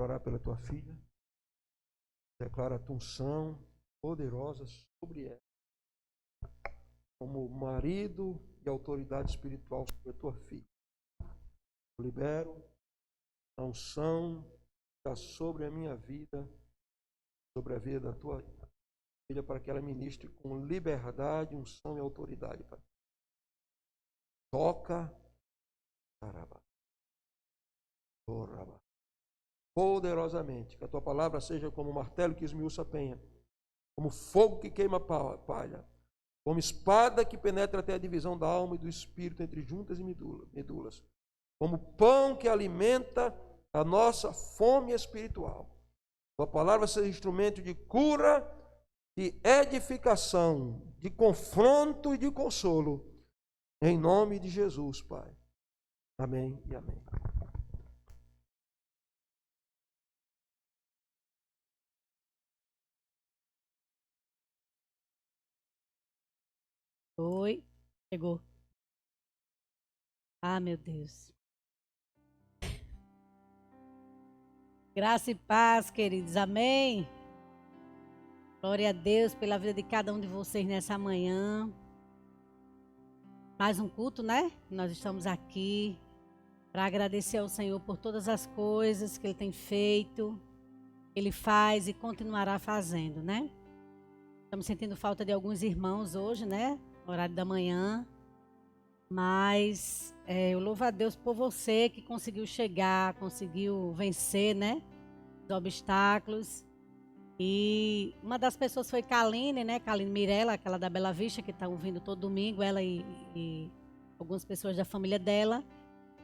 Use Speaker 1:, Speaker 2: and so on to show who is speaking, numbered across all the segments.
Speaker 1: orar pela tua filha. Declara a tua unção poderosa sobre ela, como marido e autoridade espiritual sobre a tua filha. Eu libero a unção que está sobre a minha vida, sobre a vida da tua filha, para que ela ministre com liberdade, unção e autoridade. Pai. Toca, poderosamente, que a tua palavra seja como um martelo que esmiuça a penha, como fogo que queima a palha, como espada que penetra até a divisão da alma e do espírito entre juntas e medulas, como pão que alimenta a nossa fome espiritual. Tua palavra seja instrumento de cura, de edificação, de confronto e de consolo, em nome de Jesus, Pai. Amém e amém.
Speaker 2: Oi, chegou. Ah, meu Deus. Graça e paz, queridos. Amém. Glória a Deus pela vida de cada um de vocês nessa manhã. Mais um culto, né? Nós estamos aqui para agradecer ao Senhor por todas as coisas que Ele tem feito, que Ele faz e continuará fazendo, né? Estamos sentindo falta de alguns irmãos hoje, né? Horário da manhã. Mas eu louvo a Deus por você que conseguiu chegar, conseguiu vencer, né? Os obstáculos. E uma das pessoas foi Kaline, né? Kaline Mirella, aquela da Bela Vista, que está ouvindo todo domingo, ela e algumas pessoas da família dela.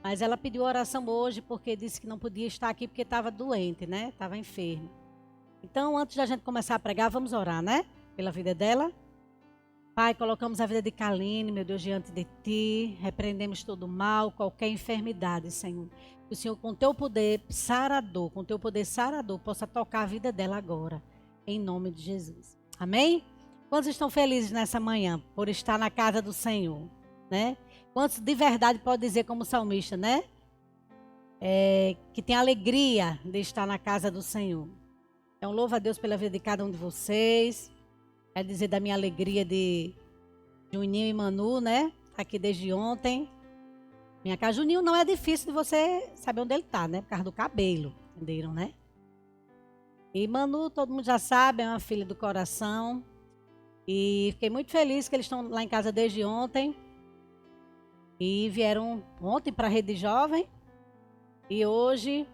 Speaker 2: Mas ela pediu oração hoje porque disse que não podia estar aqui porque estava doente, né? Estava enferma. Então, antes da gente começar a pregar, vamos orar, né? Pela vida dela. Pai, colocamos a vida de Kaline, meu Deus, diante de Ti. Repreendemos todo mal, qualquer enfermidade, Senhor. Que o Senhor, com Teu poder sarador, com Teu poder sarador, possa tocar a vida dela agora. Em nome de Jesus. Amém? Quantos estão felizes nessa manhã por estar na casa do Senhor, né? Quantos de verdade pode dizer como salmista, né? Que tem alegria de estar na casa do Senhor. Então, louvo a Deus pela vida de cada um de vocês. Quero dizer da minha alegria de Juninho e Manu, né? Aqui desde ontem. Minha casa, Juninho não é difícil de você saber onde ele tá, né? Por causa do cabelo, entenderam, né? E Manu, todo mundo já sabe, é uma filha do coração. E fiquei muito feliz que eles estão lá em casa desde ontem. E vieram ontem para a Rede Jovem. E hoje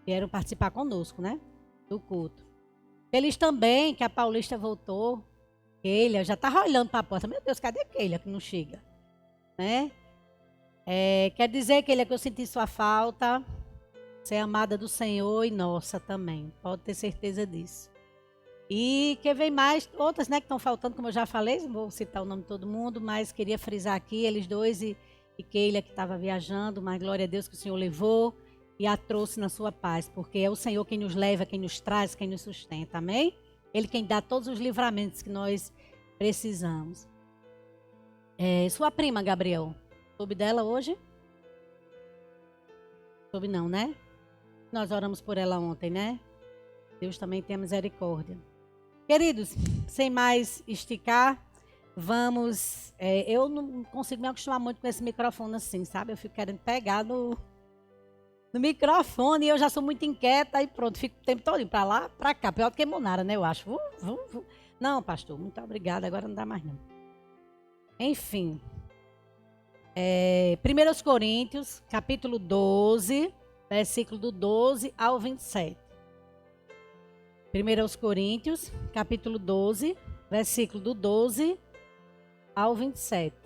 Speaker 2: vieram participar conosco, né? Do culto. Feliz também que a Paulista voltou. Keila, já estava olhando para a porta. Meu Deus, cadê Keila que não chega? Né? Quer dizer, Keila, que eu senti sua falta. Você é amada do Senhor e nossa também. Pode ter certeza disso. E que vem mais, outras, né, que estão faltando, como eu já falei. Não vou citar o nome de todo mundo, mas queria frisar aqui, eles dois e Keila que estava viajando. Mas glória a Deus que o Senhor levou e a trouxe na sua paz, porque é o Senhor quem nos leva, quem nos traz, quem nos sustenta, amém? Ele quem dá todos os livramentos que nós precisamos. Sua prima, Gabriel, soube dela hoje? Soube não, né? Nós oramos por ela ontem, né? Deus também tenha misericórdia. Queridos, sem mais esticar, vamos... eu não consigo me acostumar muito com esse microfone assim, sabe? Eu fico querendo pegar no microfone, e eu já sou muito inquieta e pronto, fico o tempo todo para lá, para cá, pior do que Monara, né, eu acho. Não, pastor, muito obrigada, agora não dá mais não. Enfim, 1 Coríntios, capítulo 12, versículo do 12 ao 27. 1 Coríntios, capítulo 12, versículo do 12 ao 27.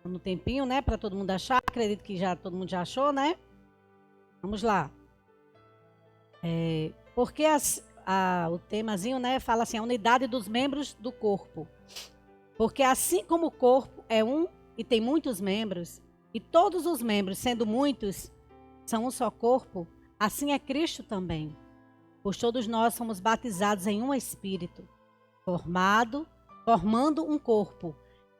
Speaker 2: No tempinho, né, para todo mundo achar. Acredito que já todo mundo já achou, né? Vamos lá. Porque o temazinho, né, fala assim, a unidade dos membros do corpo. Porque assim como o corpo é um e tem muitos membros, e todos os membros, sendo muitos, são um só corpo, assim é Cristo também. Pois todos nós fomos batizados em um espírito, formando um corpo,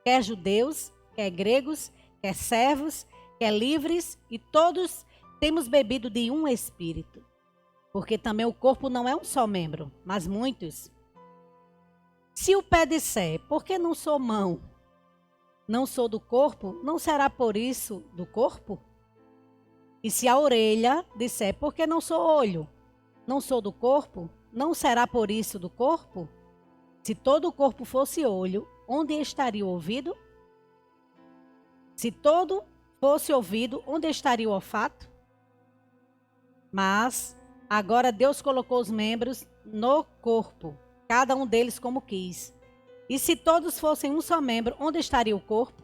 Speaker 2: quer judeus, quer gregos, quer servos, quer livres, e todos temos bebido de um espírito. Porque também o corpo não é um só membro, mas muitos. Se o pé disser, por que não sou mão? Não sou do corpo, não será por isso do corpo? E se a orelha disser, por que não sou olho? Não sou do corpo, não será por isso do corpo? Se todo o corpo fosse olho, onde estaria o ouvido? Se todo fosse ouvido, onde estaria o olfato? Mas agora Deus colocou os membros no corpo, cada um deles como quis. E se todos fossem um só membro, onde estaria o corpo?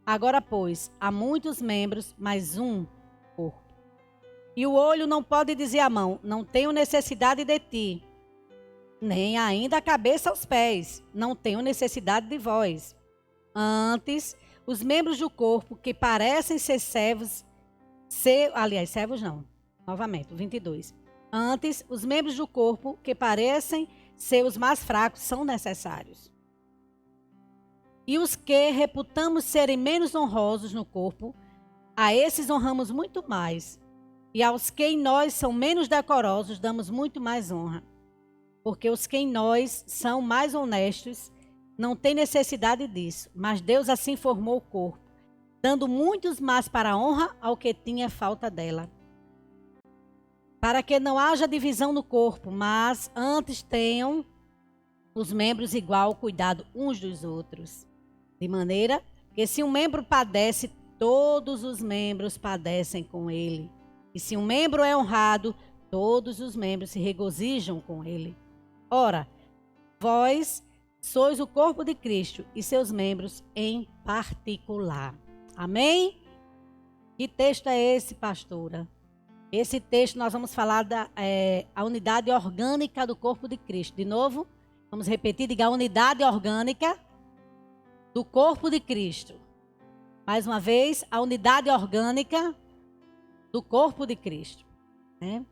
Speaker 2: Agora, pois, há muitos membros, mas um corpo. E o olho não pode dizer à mão, não tenho necessidade de ti. Nem ainda a cabeça aos pés, não tenho necessidade de vós. Antes, os membros do corpo que parecem ser servos, servos não, novamente, 22. Antes, os membros do corpo que parecem ser os mais fracos são necessários. E os que reputamos serem menos honrosos no corpo, a esses honramos muito mais. E aos que em nós são menos decorosos, damos muito mais honra. Porque os que em nós são mais honestos não têm necessidade disso, mas Deus assim formou o corpo, dando muitos mais para a honra ao que tinha falta dela. Para que não haja divisão no corpo, mas antes tenham os membros igual cuidado uns dos outros. De maneira que se um membro padece, todos os membros padecem com ele. E se um membro é honrado, todos os membros se regozijam com ele. Ora, vós sois o corpo de Cristo e seus membros em particular. Amém? Que texto é esse, pastora? Esse texto nós vamos falar da a unidade orgânica do corpo de Cristo. De novo, vamos repetir, diga a unidade orgânica do corpo de Cristo. Mais uma vez, a unidade orgânica do corpo de Cristo. Né?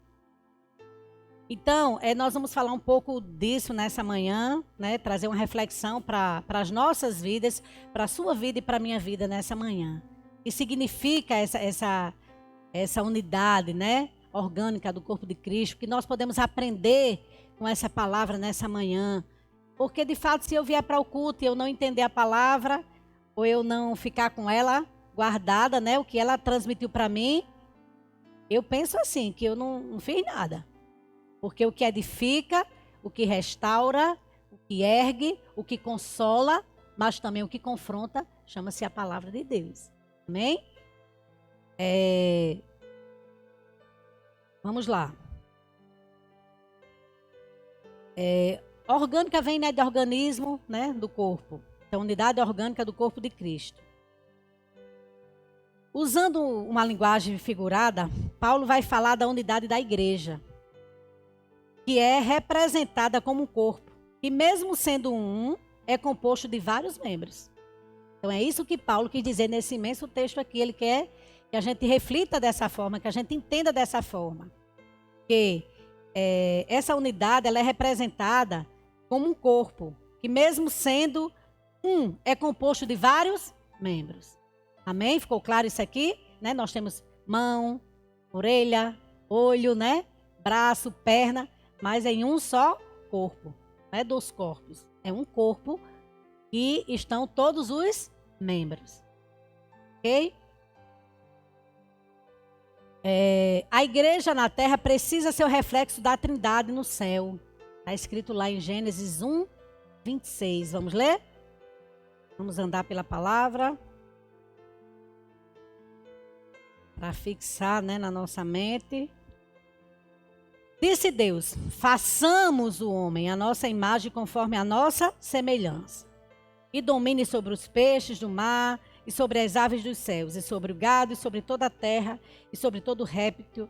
Speaker 2: Então, nós vamos falar um pouco disso nessa manhã, né? Trazer uma reflexão para as nossas vidas, para a sua vida e para a minha vida nessa manhã. O que significa essa unidade, né? Orgânica do corpo de Cristo, que nós podemos aprender com essa palavra nessa manhã. Porque, de fato, se eu vier para o culto e eu não entender a palavra, ou eu não ficar com ela guardada, né? O que ela transmitiu para mim, eu penso assim, que eu não fiz nada. Porque o que edifica, o que restaura, o que ergue, o que consola, mas também o que confronta, chama-se a palavra de Deus. Amém? Vamos lá. Orgânica vem, né, de organismo, né, do corpo. Então, unidade orgânica do corpo de Cristo. Usando uma linguagem figurada, Paulo vai falar da unidade da igreja, que é representada como um corpo, que mesmo sendo um, é composto de vários membros. Então é isso que Paulo quis dizer nesse imenso texto aqui. Ele quer que a gente reflita dessa forma, que a gente entenda dessa forma. Que essa unidade ela é representada como um corpo, que mesmo sendo um, é composto de vários membros. Amém? Ficou claro isso aqui? Né? Nós temos mão, orelha, olho, né? Braço, perna, mas em um só corpo. Não é dos corpos. É um corpo que estão todos os membros. Ok? A igreja na terra precisa ser o reflexo da Trindade no céu. Está escrito lá em Gênesis 1, 26. Vamos ler? Vamos andar pela palavra. Para fixar, né, na nossa mente. Disse Deus, façamos o homem a nossa imagem conforme a nossa semelhança. E domine sobre os peixes do mar, e sobre as aves dos céus, e sobre o gado, e sobre toda a terra, e sobre todo réptil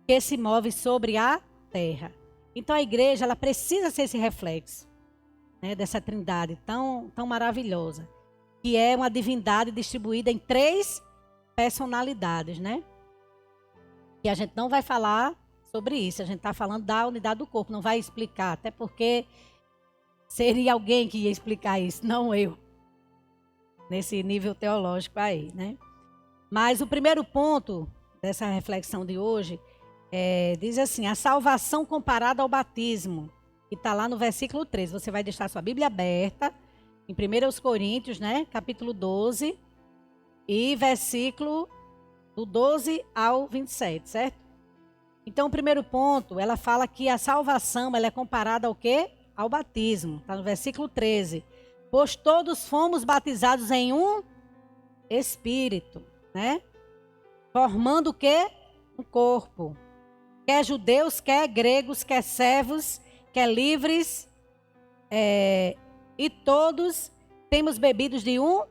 Speaker 2: que se move sobre a terra. Então a igreja ela precisa ser esse reflexo, né, dessa trindade tão maravilhosa, que é uma divindade distribuída em 3 personalidades, né? E a gente não vai falar sobre isso, a gente está falando da unidade do corpo, não vai explicar, até porque seria alguém que ia explicar isso, não eu. nesse nível teológico aí, né? Mas o primeiro ponto dessa reflexão de hoje diz assim: a salvação comparada ao batismo, que está lá no versículo 13. Você vai deixar sua Bíblia aberta, em 1 Coríntios, né? Capítulo 12, e versículo do 12 ao 27, certo? Então, o primeiro ponto, ela fala que a salvação, ela é comparada ao quê? Ao batismo. Está no versículo 13. Pois todos fomos batizados em um Espírito, né? Formando o quê? Um corpo. Quer judeus, quer gregos, quer servos, quer livres, e todos temos bebidos de um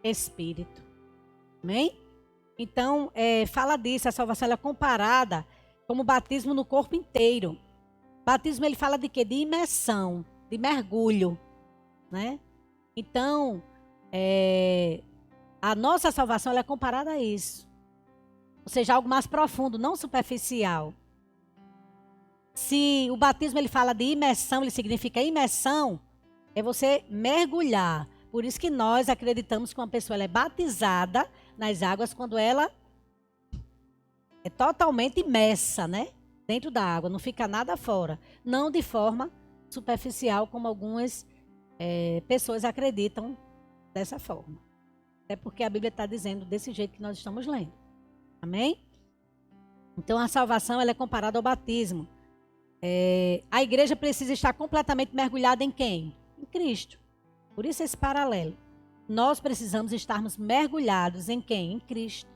Speaker 2: Espírito. Amém? Então, fala disso, a salvação ela é comparada como batismo no corpo inteiro. Batismo, ele fala de quê? De imersão, de mergulho, né? Então, a nossa salvação ela é comparada a isso. Ou seja, algo mais profundo, não superficial. Se o batismo ele fala de imersão, ele significa imersão, é você mergulhar. Por isso que nós acreditamos que uma pessoa ela é batizada nas águas quando ela é totalmente imersa, né? Dentro da água, não fica nada fora. Não de forma superficial, como algumas pessoas acreditam dessa forma. É porque a Bíblia está dizendo desse jeito que nós estamos lendo. Amém? Então a salvação ela é comparada ao batismo. A igreja precisa estar completamente mergulhada em quem? Em Cristo. Por isso esse paralelo. Nós precisamos estarmos mergulhados em quem? Em Cristo.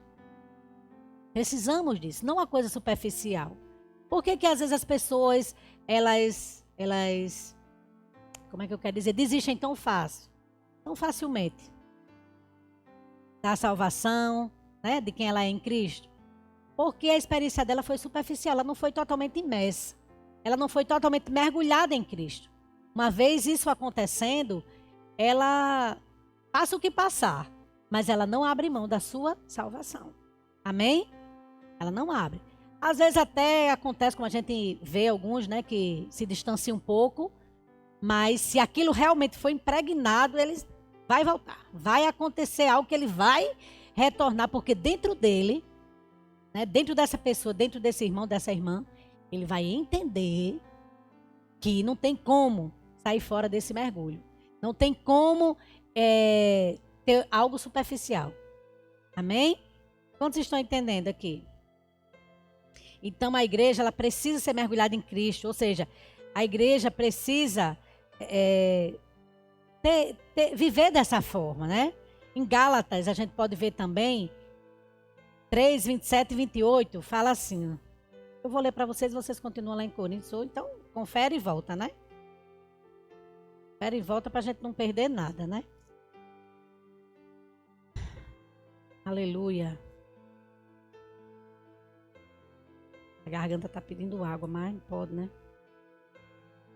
Speaker 2: Precisamos disso, não uma coisa superficial. Por que que às vezes as pessoas, elas, como é que eu quero dizer, desistem tão fácil, tão facilmente da salvação, né, de quem ela é em Cristo? Porque a experiência dela foi superficial, ela não foi totalmente imersa, ela não foi totalmente mergulhada em Cristo. Uma vez isso acontecendo, ela passa o que passar, mas ela não abre mão da sua salvação. Amém? Ela não abre. Às vezes até acontece, como a gente vê alguns, né, que se distanciam um pouco, mas se aquilo realmente foi impregnado, ele vai voltar. Vai acontecer algo que ele vai retornar, porque dentro dele, né, dentro dessa pessoa, dentro desse irmão, dessa irmã, ele vai entender que não tem como sair fora desse mergulho. Não tem como ter algo superficial. Amém? Quantos estão entendendo aqui? Então a igreja ela precisa ser mergulhada em Cristo, ou seja, a igreja precisa viver dessa forma, né? Em Gálatas a gente pode ver também 3, 27 e 28, fala assim, eu vou ler para vocês, vocês continuam lá em Coríntios, então confere e volta, né? Confere e volta para a gente não perder nada, né? Aleluia. A garganta tá pedindo água, mas não pode, né?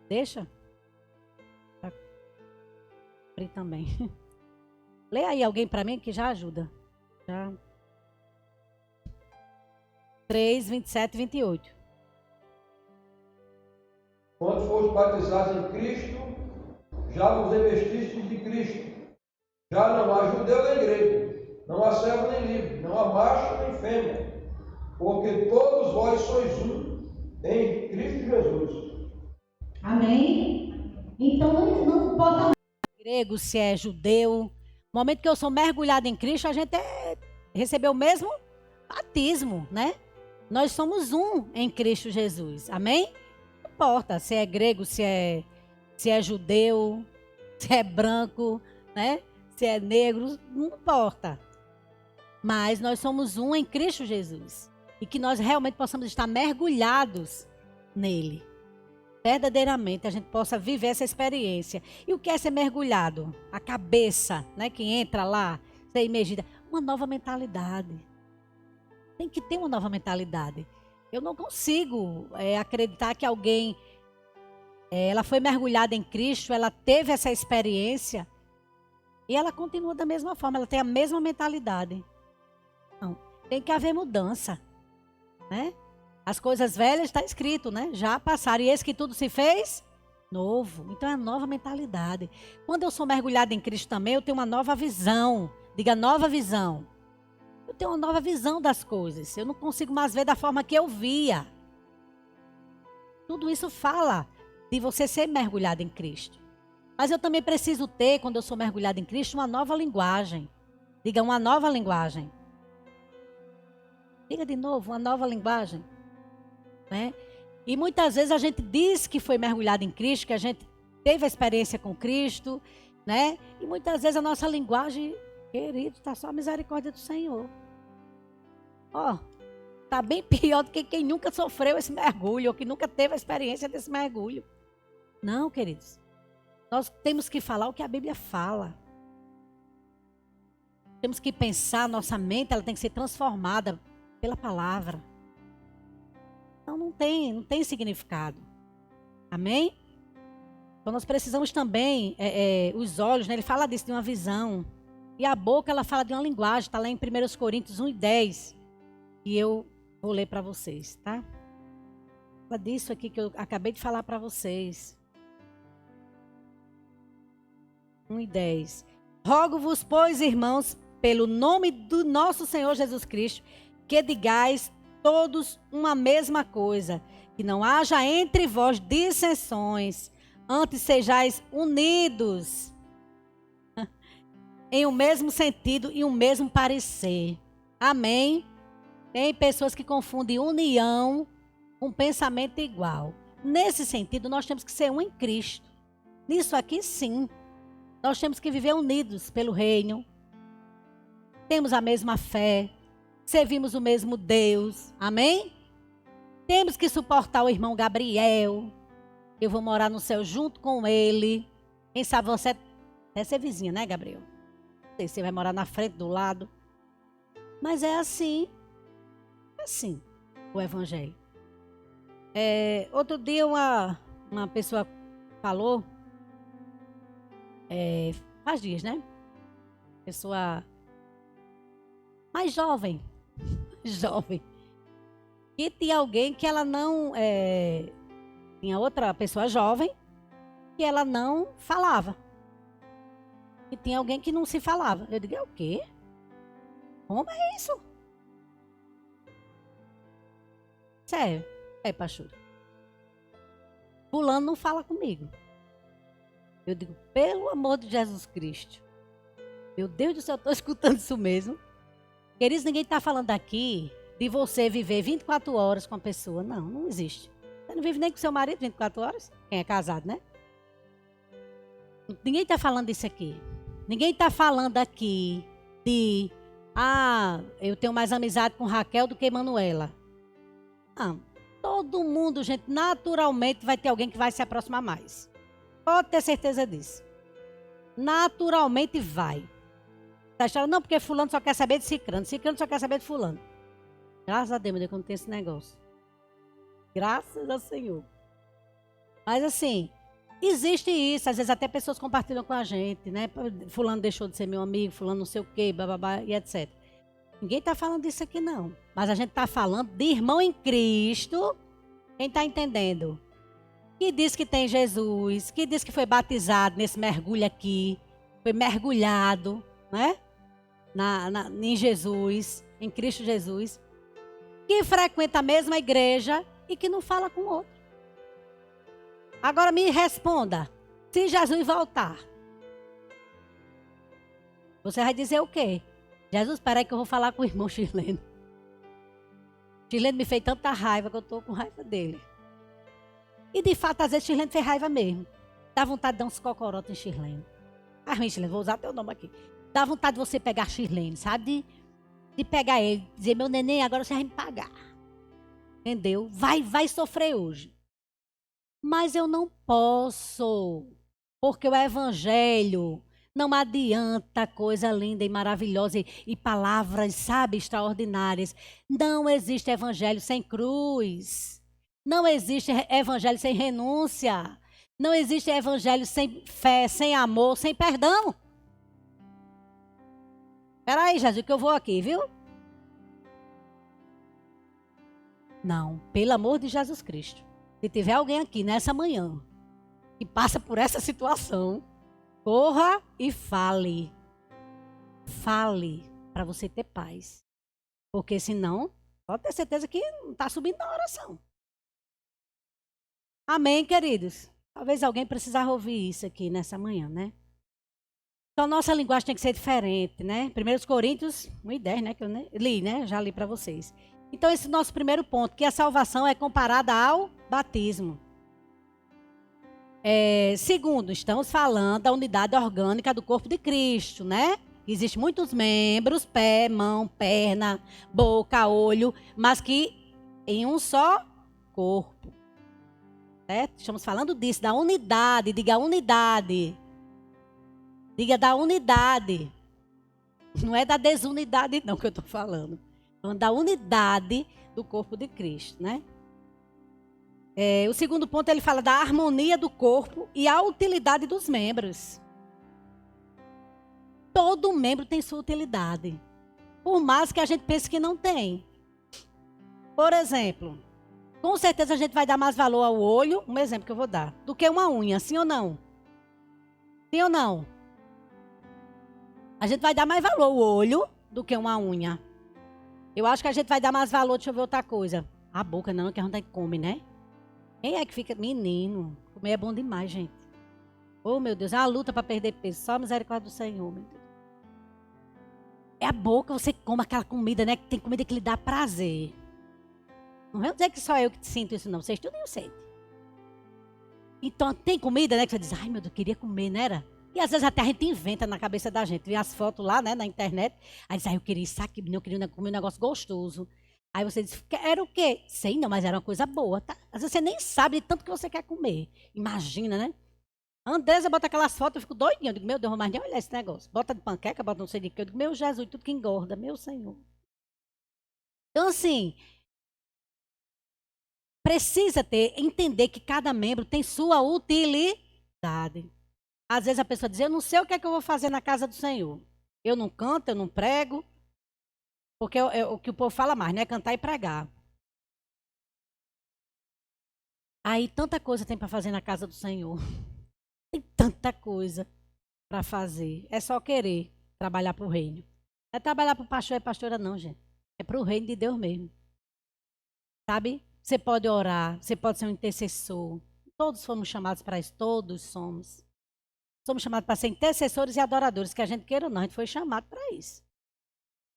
Speaker 2: Deixa. Pra abrir também. Lê aí alguém para mim que já ajuda. Já. 3, 27 e 28.
Speaker 1: Quando fostes batizados em Cristo, já vos revestistes de Cristo. Já não há judeu nem grego, não há servo nem livre, não há macho nem fêmea, porque todos vós sois um em Cristo Jesus.
Speaker 2: Amém? Então não importa grego, se é judeu. No momento que eu sou mergulhado em Cristo, a gente recebeu o mesmo batismo, né? Nós somos um em Cristo Jesus. Amém? Não importa se é grego, se é judeu, se é branco, né? Se é negro, não importa. Mas nós somos um em Cristo Jesus. E que nós realmente possamos estar mergulhados nele. Verdadeiramente a gente possa viver essa experiência. E o que é ser mergulhado? A cabeça, né, que entra lá, ser imergida. Uma nova mentalidade. Tem que ter uma nova mentalidade. Eu não consigo acreditar que alguém, ela foi mergulhada em Cristo, ela teve essa experiência e ela continua da mesma forma, ela tem a mesma mentalidade. Não, tem que haver mudança, né? As coisas velhas está escrito, né? Já passaram. E eis que tudo se fez Novo. Então é nova mentalidade. Quando eu sou mergulhada em Cristo também, eu tenho uma nova visão. Diga, nova visão. Eu tenho uma nova visão das coisas. Eu não consigo mais ver da forma que eu via. Tudo isso fala de você ser mergulhado em Cristo. Mas eu também preciso ter, quando eu sou mergulhado em Cristo, uma nova linguagem. Diga, uma nova linguagem. Diga de novo, uma nova linguagem. Né? E muitas vezes a gente diz que foi mergulhado em Cristo, que a gente teve a experiência com Cristo, né? E muitas vezes a nossa linguagem, querido, está só a misericórdia do Senhor. Ó, está bem pior do que quem nunca sofreu esse mergulho, ou que nunca teve a experiência desse mergulho. Não, queridos. Nós temos que falar o que a Bíblia fala. Temos que pensar, nossa mente ela tem que ser transformada pela palavra. Então não tem significado. Amém? Então nós precisamos também, os olhos, né, ele fala disso, de uma visão. E a boca, ela fala de uma linguagem, está lá em 1 Coríntios 1:10. E eu vou ler para vocês, tá? Fala disso aqui que eu acabei de falar para vocês. 1:10. Rogo-vos, pois, irmãos, pelo nome do nosso Senhor Jesus Cristo, que digais todos uma mesma coisa, que não haja entre vós dissensões, antes sejais unidos em um mesmo sentido e um mesmo parecer. Amém? Tem pessoas que confundem união com pensamento igual. Nesse sentido, nós temos que ser um em Cristo. Nisso aqui, sim. Nós temos que viver unidos pelo reino. Temos a mesma fé. Servimos o mesmo Deus. Amém? Temos que suportar o irmão Gabriel. Eu vou morar no céu junto com ele. Quem sabe você é ser vizinha, né, Gabriel? Não sei se você vai morar na frente, do lado. Mas é assim. É assim o evangelho. Outro dia uma pessoa falou. Faz dias, né? Pessoa mais jovem. Jovem. E tinha alguém que ela não... tinha outra pessoa jovem que ela não falava. E tinha alguém que não se falava. Eu digo, é o quê? Como é isso? Sério. Pastor. Fulano não fala comigo. Eu digo, pelo amor de Jesus Cristo. Meu Deus do céu, eu estou escutando isso mesmo. Queridos, ninguém está falando aqui de você viver 24 horas com a pessoa. Não, não existe. Você não vive nem com seu marido 24 horas? Quem é casado, né? Ninguém está falando disso aqui. Ninguém está falando aqui de... eu tenho mais amizade com Raquel do que Manuela. Não. Todo mundo, gente, naturalmente vai ter alguém que vai se aproximar mais. Pode ter certeza disso. Naturalmente vai. Tá achando, não, porque fulano só quer saber de cicrano. Cicrano só quer saber de fulano. Graças a Deus, meu Deus, que não tem esse negócio. Graças ao Senhor. Mas assim, existe isso. Às vezes até pessoas compartilham com a gente, né? Fulano deixou de ser meu amigo, fulano não sei o quê, bababá, e etc. Ninguém está falando disso aqui, não. Mas a gente está falando de irmão em Cristo. Quem está entendendo? Que diz que tem Jesus, que diz que foi batizado nesse mergulho aqui, foi mergulhado, né? Em Jesus, em Cristo Jesus, que frequenta a mesma igreja e que não fala com o outro. Agora me responda, se Jesus voltar, você vai dizer o quê? Jesus, espera aí que eu vou falar com o irmão Chileno. Chileno me fez tanta raiva que eu estou com raiva dele. E de fato, às vezes, Chileno fez raiva mesmo. Dá vontade de dar uns cocorotes em Chileno. Chileno, vou usar teu nome aqui. Dá vontade de você pegar Chileno, sabe? De pegar ele, dizer, meu neném, agora você vai me pagar. Entendeu? Vai sofrer hoje. Mas eu não posso. Porque o evangelho não adianta coisa linda e maravilhosa e palavras, sabe, extraordinárias. Não existe evangelho sem cruz. Não existe evangelho sem renúncia. Não existe evangelho sem fé, sem amor, sem perdão. Espera aí, Jesus, que eu vou aqui, viu? Não, pelo amor de Jesus Cristo. Se tiver alguém aqui nessa manhã que passa por essa situação, corra e fale. Fale para você ter paz. Porque senão, pode ter certeza que não está subindo na oração. Amém, queridos? Talvez alguém precisava ouvir isso aqui nessa manhã, né? Então, nossa linguagem tem que ser diferente, né? 1 Coríntios 1:10, né? Que eu li, né? Já li para vocês. Então, esse é o nosso primeiro ponto, que a salvação é comparada ao batismo. Segundo, estamos falando da unidade orgânica do corpo de Cristo, né? Existem muitos membros, pé, mão, perna, boca, olho, mas que em um só corpo. Certo? Estamos falando disso, da unidade, diga unidade. Diga da unidade. Não é da desunidade não que eu estou falando. É da unidade do corpo de Cristo, né? O segundo ponto, ele fala da harmonia do corpo e a utilidade dos membros. Todo membro tem sua utilidade. Por mais que a gente pense que não tem. Por exemplo, com certeza a gente vai dar mais valor ao olho, um exemplo que eu vou dar, do que uma unha, sim ou não? Sim ou não? A gente vai dar mais valor ao olho do que uma unha. Eu acho que a gente vai dar mais valor, deixa eu ver outra coisa. A boca não, que a gente come, né? Quem é que fica... Menino, comer é bom demais, gente. Oh, meu Deus, é uma luta para perder peso. Só a misericórdia do Senhor, meu Deus. É a boca, você come aquela comida, né? Que tem comida que lhe dá prazer. Não vou dizer que só eu que sinto isso, não. Vocês tudo eu sentem. Então, tem comida, né? Que você diz, ai, meu Deus, eu queria comer, não era? E às vezes até a gente inventa na cabeça da gente. Vê as fotos lá, né, na internet. Aí diz, ai, eu queria isso aqui, eu queria comer um negócio gostoso. Aí você diz, era o quê? Sei não, mas era uma coisa boa, tá? Às vezes você nem sabe de tanto que você quer comer. Imagina, né? A Andresa bota aquelas fotos, eu fico doidinha. Eu digo, meu Deus, mas nem olhar esse negócio. Bota de panqueca, bota não sei de quê. Eu digo, meu Jesus, tudo que engorda, meu Senhor. Então, assim, precisa entender que cada membro tem sua utilidade. Às vezes a pessoa diz, eu não sei o que é que eu vou fazer na casa do Senhor. Eu não canto, eu não prego. Porque o que o povo fala mais, né? Cantar e pregar. Aí tanta coisa tem para fazer na casa do Senhor. Tem tanta coisa para fazer. É só querer trabalhar para o reino. Não é trabalhar para o pastor e pastora não, gente. É para o reino de Deus mesmo. Sabe? Você pode orar, você pode ser um intercessor. Todos fomos chamados para isso, todos somos. Somos chamados para ser intercessores e adoradores, que a gente queira ou não, a gente foi chamado para isso.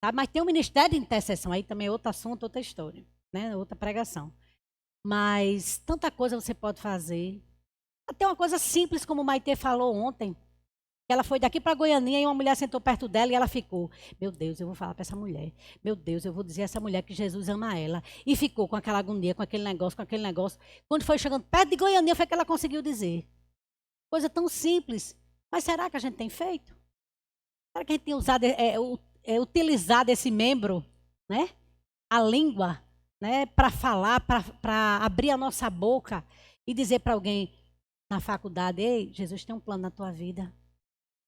Speaker 2: Tá? Mas tem um ministério de intercessão, aí também é outro assunto, outra história, né? Outra pregação. Mas tanta coisa você pode fazer. Até uma coisa simples, como o Maitê falou ontem. Ela foi daqui para Goianinha e uma mulher sentou perto dela e ela ficou. Meu Deus, eu vou falar para essa mulher. Meu Deus, eu vou dizer a essa mulher que Jesus ama ela. E ficou com aquela agonia, com aquele negócio, com aquele negócio. Quando foi chegando perto de Goianinha, foi que ela conseguiu dizer. Coisa tão simples. Mas será que a gente tem feito? Será que a gente tem usado, utilizado esse membro, né? A língua, né? Para falar, para abrir a nossa boca e dizer para alguém na faculdade, ei, Jesus tem um plano na tua vida.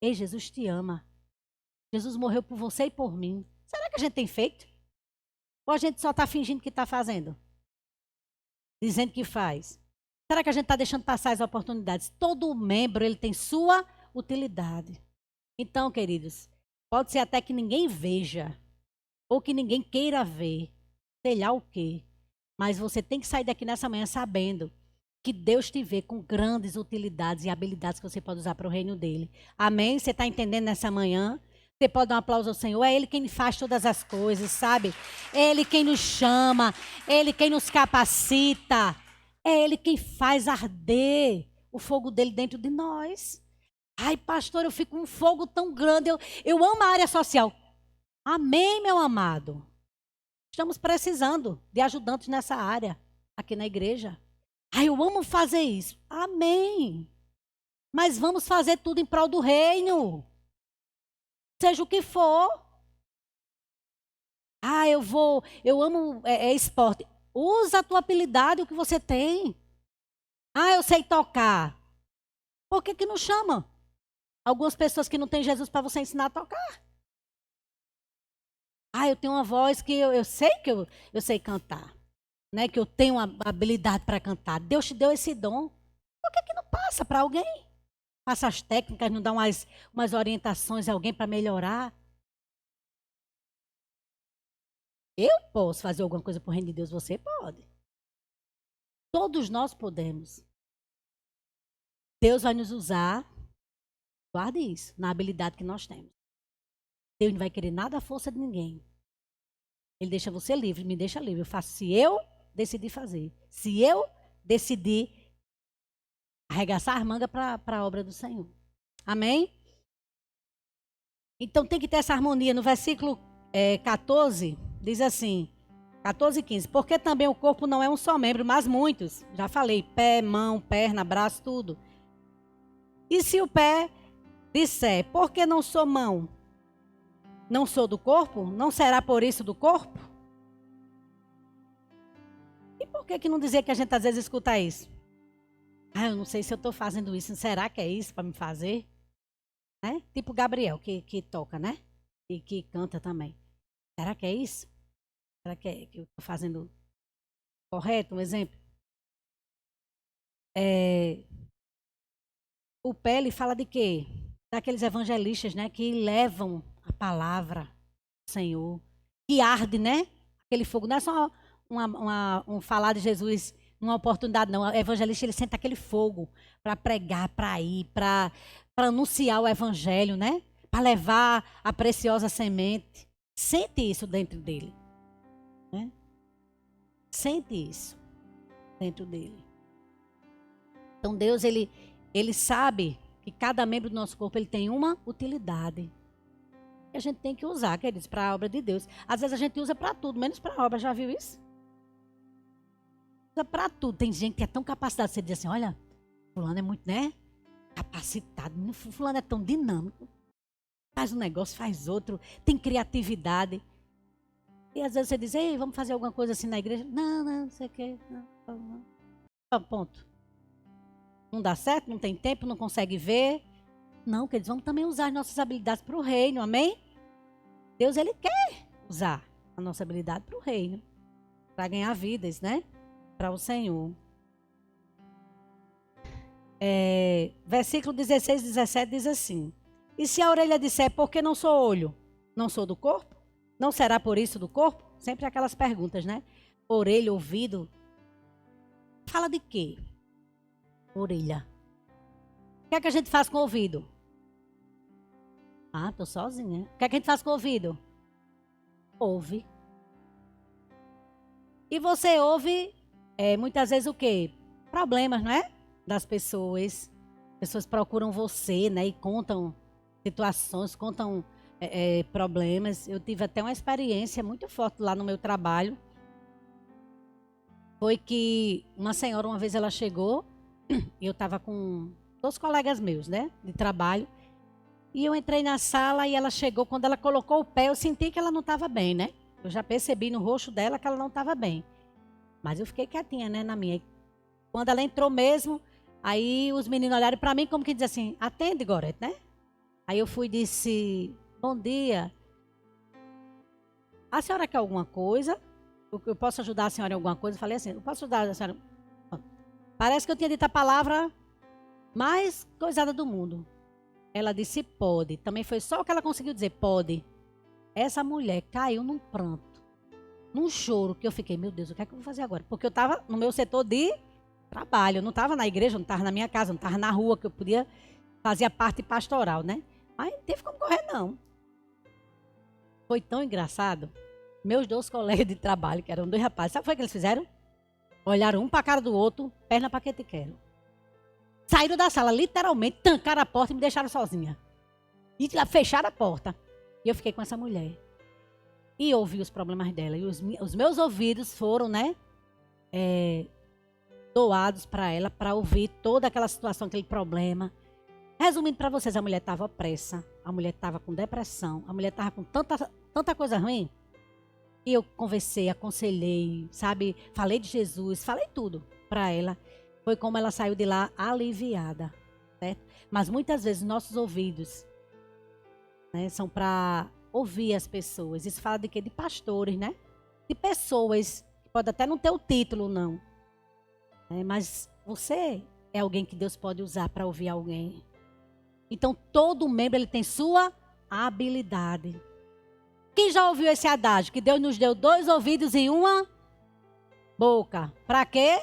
Speaker 2: Ei, Jesus te ama. Jesus morreu por você e por mim. Será que a gente tem feito? Ou a gente só está fingindo que está fazendo? Dizendo que faz. Será que a gente está deixando passar as oportunidades? Todo membro, ele tem sua utilidade. Então, queridos, pode ser até que ninguém veja, ou que ninguém queira ver, sei lá o quê. Mas você tem que sair daqui nessa manhã sabendo que Deus te vê com grandes utilidades e habilidades que você pode usar para o reino dele. Amém? Você está entendendo nessa manhã? Você pode dar um aplauso ao Senhor. É Ele quem faz todas as coisas, sabe? É Ele quem nos chama. É Ele quem nos capacita. É Ele quem faz arder o fogo dele dentro de nós. Ai, pastor, eu fico com um fogo tão grande. Eu amo a área social. Amém, meu amado. Estamos precisando de ajudantes nessa área, aqui na igreja. Ai, eu amo fazer isso. Amém. Mas vamos fazer tudo em prol do reino. Seja o que for. Ah, eu amo esporte. Usa a tua habilidade, o que você tem. Ah, eu sei tocar. Por que não chama? Algumas pessoas que não têm Jesus para você ensinar a tocar. Ah, eu tenho uma voz que eu sei que eu sei cantar. Né? Que eu tenho uma habilidade para cantar. Deus te deu esse dom. Por que não passa para alguém. Passa as técnicas, não dá umas orientações a alguém para melhorar. Eu posso fazer alguma coisa por reino de Deus, você pode. Todos nós podemos. Deus vai nos usar, guarde isso, na habilidade que nós temos. Deus não vai querer nada à força de ninguém. Ele deixa você livre, me deixa livre. Eu faço se eu decidir fazer. Se eu decidir arregaçar as mangas para a obra do Senhor. Amém? Então tem que ter essa harmonia. No versículo 14, diz assim, 14 e 15. Porque também o corpo não é um só membro, mas muitos. Já falei, pé, mão, perna, braço, tudo. E se o pé disser, por que não sou mão? Não sou do corpo? Não será por isso do corpo? E por que não dizer que a gente às vezes escuta isso? Ah, eu não sei se eu estou fazendo isso. Será que é isso para me fazer? Né? Tipo Gabriel, que toca, né? E que canta também. Será que é isso? Será que eu estou fazendo correto? Um exemplo. O pé, ele fala de quê? Daqueles evangelistas, né? Que levam a palavra do Senhor. Que arde, né? Aquele fogo. Não é só um falar de Jesus numa oportunidade, não. O evangelista, ele sente aquele fogo para pregar, para ir, para anunciar o evangelho, né? Para levar a preciosa semente. Sente isso dentro dele. Né? Sente isso dentro dele. Então Deus, ele sabe que cada membro do nosso corpo ele tem uma utilidade. Que a gente tem que usar, queridos, para a obra de Deus. Às vezes a gente usa para tudo, menos para a obra. Já viu isso? Usa para tudo. Tem gente que é tão capacitada. Você diz assim, olha, fulano é muito, né? Capacitado. Fulano é tão dinâmico. Faz um negócio, faz outro. Tem criatividade. E às vezes você diz, ei, vamos fazer alguma coisa assim na igreja. Não sei o quê. Não. Ponto. Não dá certo, não tem tempo, não consegue ver. Não, queridos, vamos também usar as nossas habilidades para o reino, amém? Deus, ele quer usar a nossa habilidade para o reino. Para ganhar vidas, né? Para o Senhor. Versículo 16 e 17 diz assim. E se a orelha disser, por que não sou olho? Não sou do corpo? Não será por isso do corpo? Sempre aquelas perguntas, né? Orelha, ouvido. Fala de quê? Orelha. O que é que a gente faz com o ouvido? Ah, tô sozinha. O que é que a gente faz com o ouvido? Ouve. E você ouve, muitas vezes o quê? Problemas, não é? Das pessoas. Pessoas procuram você, né? E contam situações, contam problemas. Eu tive até uma experiência muito forte lá no meu trabalho. Foi que uma senhora, uma vez ela chegou, e eu estava com 2 colegas meus, né? De trabalho. E eu entrei na sala e ela chegou. Quando ela colocou o pé, eu senti que ela não estava bem, né? Eu já percebi no rosto dela que ela não estava bem. Mas eu fiquei quietinha, né? Na minha. Quando ela entrou mesmo, aí os meninos olharam para mim como que diz assim, atende, Gorete, né? Aí eu fui e disse, bom dia. A senhora quer alguma coisa? Eu posso ajudar a senhora em alguma coisa? Eu falei assim, eu posso ajudar a senhora? Parece que eu tinha dito a palavra mais coisada do mundo. Ela disse pode. Também foi só o que ela conseguiu dizer, pode. Essa mulher caiu num pranto, num choro, que eu fiquei, meu Deus, o que é que eu vou fazer agora? Porque eu estava no meu setor de trabalho, eu não estava na igreja, eu não estava na minha casa, eu não estava na rua, que eu podia fazer a parte pastoral, né? Mas não teve como correr, não. Foi tão engraçado. Meus 2 colegas de trabalho, que eram 2 rapazes, sabe o que foi que eles fizeram? Olharam um para a cara do outro, perna para que te quero. Saíram da sala, literalmente, trancaram a porta e me deixaram sozinha. E fecharam a porta. E eu fiquei com essa mulher. E ouvi os problemas dela. E os meus ouvidos foram, né? Doados para ela, para ouvir toda aquela situação, aquele problema. Resumindo para vocês, a mulher estava opressa. A mulher estava com depressão. A mulher estava com tanta coisa ruim. E eu conversei, aconselhei, sabe? Falei de Jesus, falei tudo para ela. Foi como ela saiu de lá aliviada, certo? Mas muitas vezes nossos ouvidos, né, são para ouvir as pessoas. Isso fala de quê? De pastores, né? De pessoas que pode até não ter o título, não. Mas você é alguém que Deus pode usar para ouvir alguém. Então, todo membro ele tem sua habilidade. Quem já ouviu esse adágio? Que Deus nos deu 2 ouvidos e uma boca. Para quê?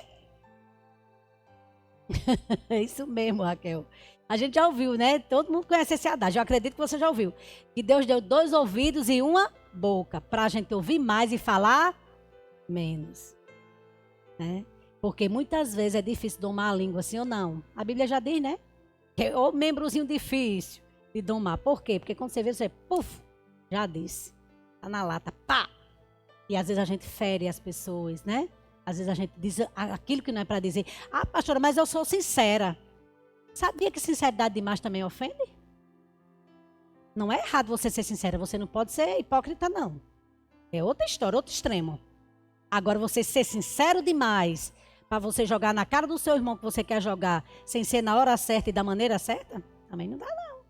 Speaker 2: É isso mesmo, Raquel. A gente já ouviu, né? Todo mundo conhece esse adágio. Eu acredito que você já ouviu. Que Deus deu 2 ouvidos e uma boca. Para a gente ouvir mais e falar menos. Né? Porque muitas vezes é difícil domar a língua, assim ou não. A Bíblia já diz, né? Que é o membrozinho difícil de domar. Por quê? Porque quando você vê, você, puf, já disse. Tá na lata, pá. E às vezes a gente fere as pessoas, né? Às vezes a gente diz aquilo que não é para dizer. Ah, pastora, mas eu sou sincera. Sabia que sinceridade demais também ofende? Não é errado você ser sincera. Você não pode ser hipócrita, não. É outra história, outro extremo. Agora, você ser sincero demais para você jogar na cara do seu irmão que você quer jogar sem ser na hora certa e da maneira certa, também não dá, não.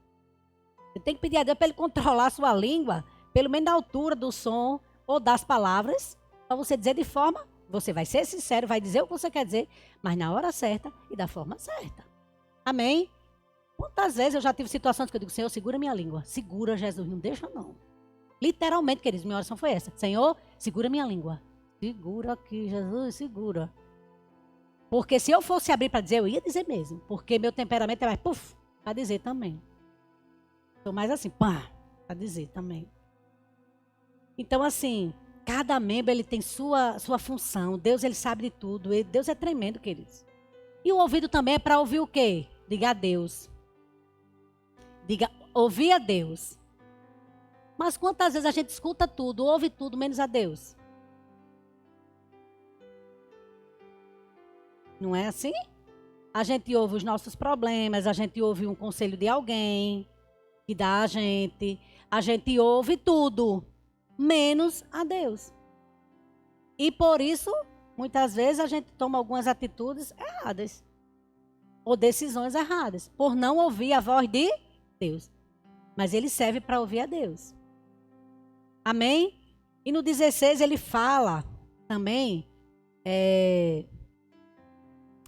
Speaker 2: Você tem que pedir a Deus para ele controlar a sua língua, pelo menos na altura do som ou das palavras, para você dizer de forma, você vai ser sincero, vai dizer o que você quer dizer, mas na hora certa e da forma certa. Amém? Quantas vezes eu já tive situações que eu digo, Senhor, segura minha língua. Segura, Jesus, não deixa não. Literalmente, queridos, minha oração foi essa. Senhor, segura minha língua. Segura aqui, Jesus, segura. Porque se eu fosse abrir para dizer, eu ia dizer mesmo. Porque meu temperamento é mais, puf, para dizer também. Sou mais assim, pá, para dizer também. Então, assim, cada membro ele tem sua função. Deus, ele sabe de tudo. Deus é tremendo, queridos. E o ouvido também é para ouvir o quê? Diga a Deus. Diga, ouvir a Deus. Mas quantas vezes a gente escuta tudo, ouve tudo, menos a Deus? Não é assim? A gente ouve os nossos problemas, a gente ouve um conselho de alguém que dá a gente ouve tudo, menos a Deus. E por isso, muitas vezes a gente toma algumas atitudes erradas. Ou decisões erradas, por não ouvir a voz de Deus. Mas ele serve para ouvir a Deus. Amém? E no 16 ele fala também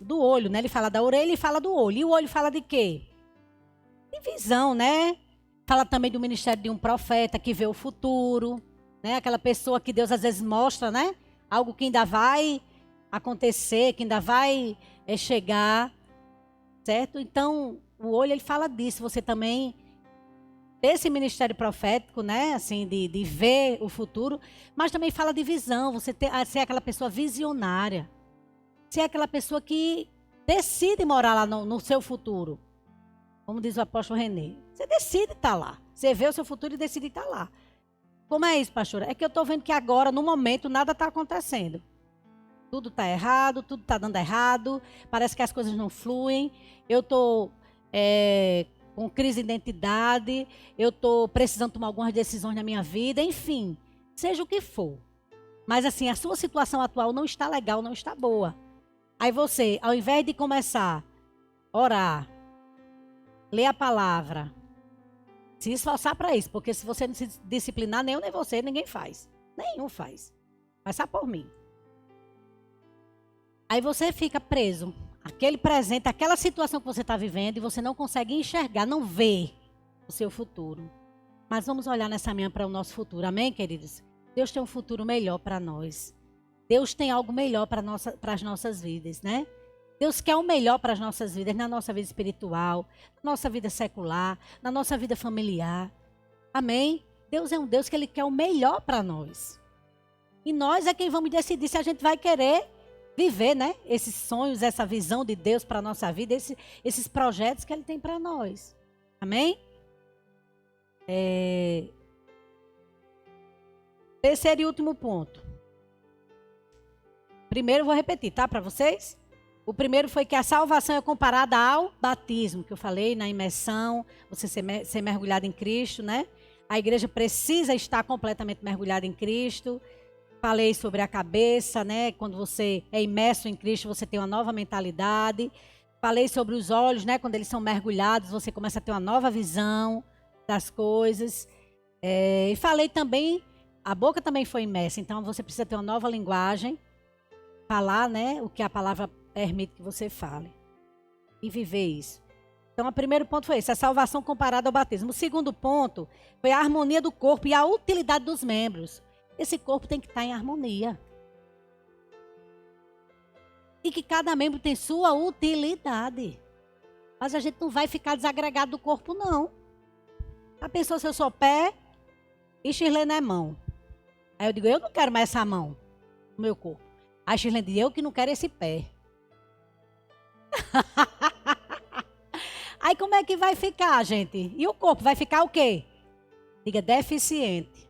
Speaker 2: do olho, né? Ele fala da orelha e fala do olho. E o olho fala de quê? De visão, né? Fala também do ministério de um profeta que vê o futuro, né? Aquela pessoa que Deus às vezes mostra, né? Algo que ainda vai acontecer, que ainda vai chegar, certo? Então, o olho ele fala disso. Você também esse ministério profético, né? Assim, de ver o futuro, mas também fala de visão. Você ser aquela pessoa visionária. Ser aquela pessoa que decide morar lá no seu futuro. Como diz o apóstolo René. Você decide estar lá. Você vê o seu futuro e decide estar lá. Como é isso, pastora? É que eu estou vendo que agora, no momento, nada está acontecendo. Tudo está errado, tudo está dando errado. Parece que as coisas não fluem. Eu estou com crise de identidade. Eu estou precisando tomar algumas decisões na minha vida. Enfim, seja o que for. Mas assim, a sua situação atual não está legal, não está boa. Aí você, ao invés de começar a orar, ler a palavra, se esforçar para isso, porque se você não se disciplinar, nem eu nem você, ninguém faz. Nenhum faz. Mas só por mim. Aí você fica preso. Aquele presente, aquela situação que você está vivendo e você não consegue enxergar, não vê o seu futuro. Mas vamos olhar nessa manhã para o nosso futuro. Amém, queridos? Deus tem um futuro melhor para nós. Deus tem algo melhor para as nossas vidas, né? Deus quer o melhor para as nossas vidas, na nossa vida espiritual, na nossa vida secular, na nossa vida familiar. Amém? Deus é um Deus que Ele quer o melhor para nós. E nós é quem vamos decidir se a gente vai querer viver, né? Esses sonhos, essa visão de Deus para a nossa vida, esses projetos que Ele tem para nós. Amém? Terceiro e último ponto. Primeiro eu vou repetir, tá? Para vocês. O primeiro foi que a salvação é comparada ao batismo, que eu falei na imersão, você ser mergulhado em Cristo, né? A igreja precisa estar completamente mergulhada em Cristo. Falei sobre a cabeça, né? Quando você é imerso em Cristo, você tem uma nova mentalidade. Falei sobre os olhos, né? Quando eles são mergulhados, você começa a ter uma nova visão das coisas. E falei também, a boca também foi imersa, então você precisa ter uma nova linguagem. Falar, né? O que a palavra permite que você fale. e viver isso. Então, o primeiro ponto foi esse, a salvação comparada ao batismo. O segundo ponto foi a harmonia do corpo e a utilidade dos membros. Esse corpo tem que estar em harmonia. E que cada membro tem sua utilidade. Mas a gente não vai ficar desagregado do corpo, não. Já pensou se eu sou pé e Shirley não é mão? Aí eu digo, eu não quero mais essa mão no meu corpo. Aí Shirley diz, eu que não quero esse pé. Aí como é que vai ficar, gente? E o corpo vai ficar o quê? Diga, deficiente.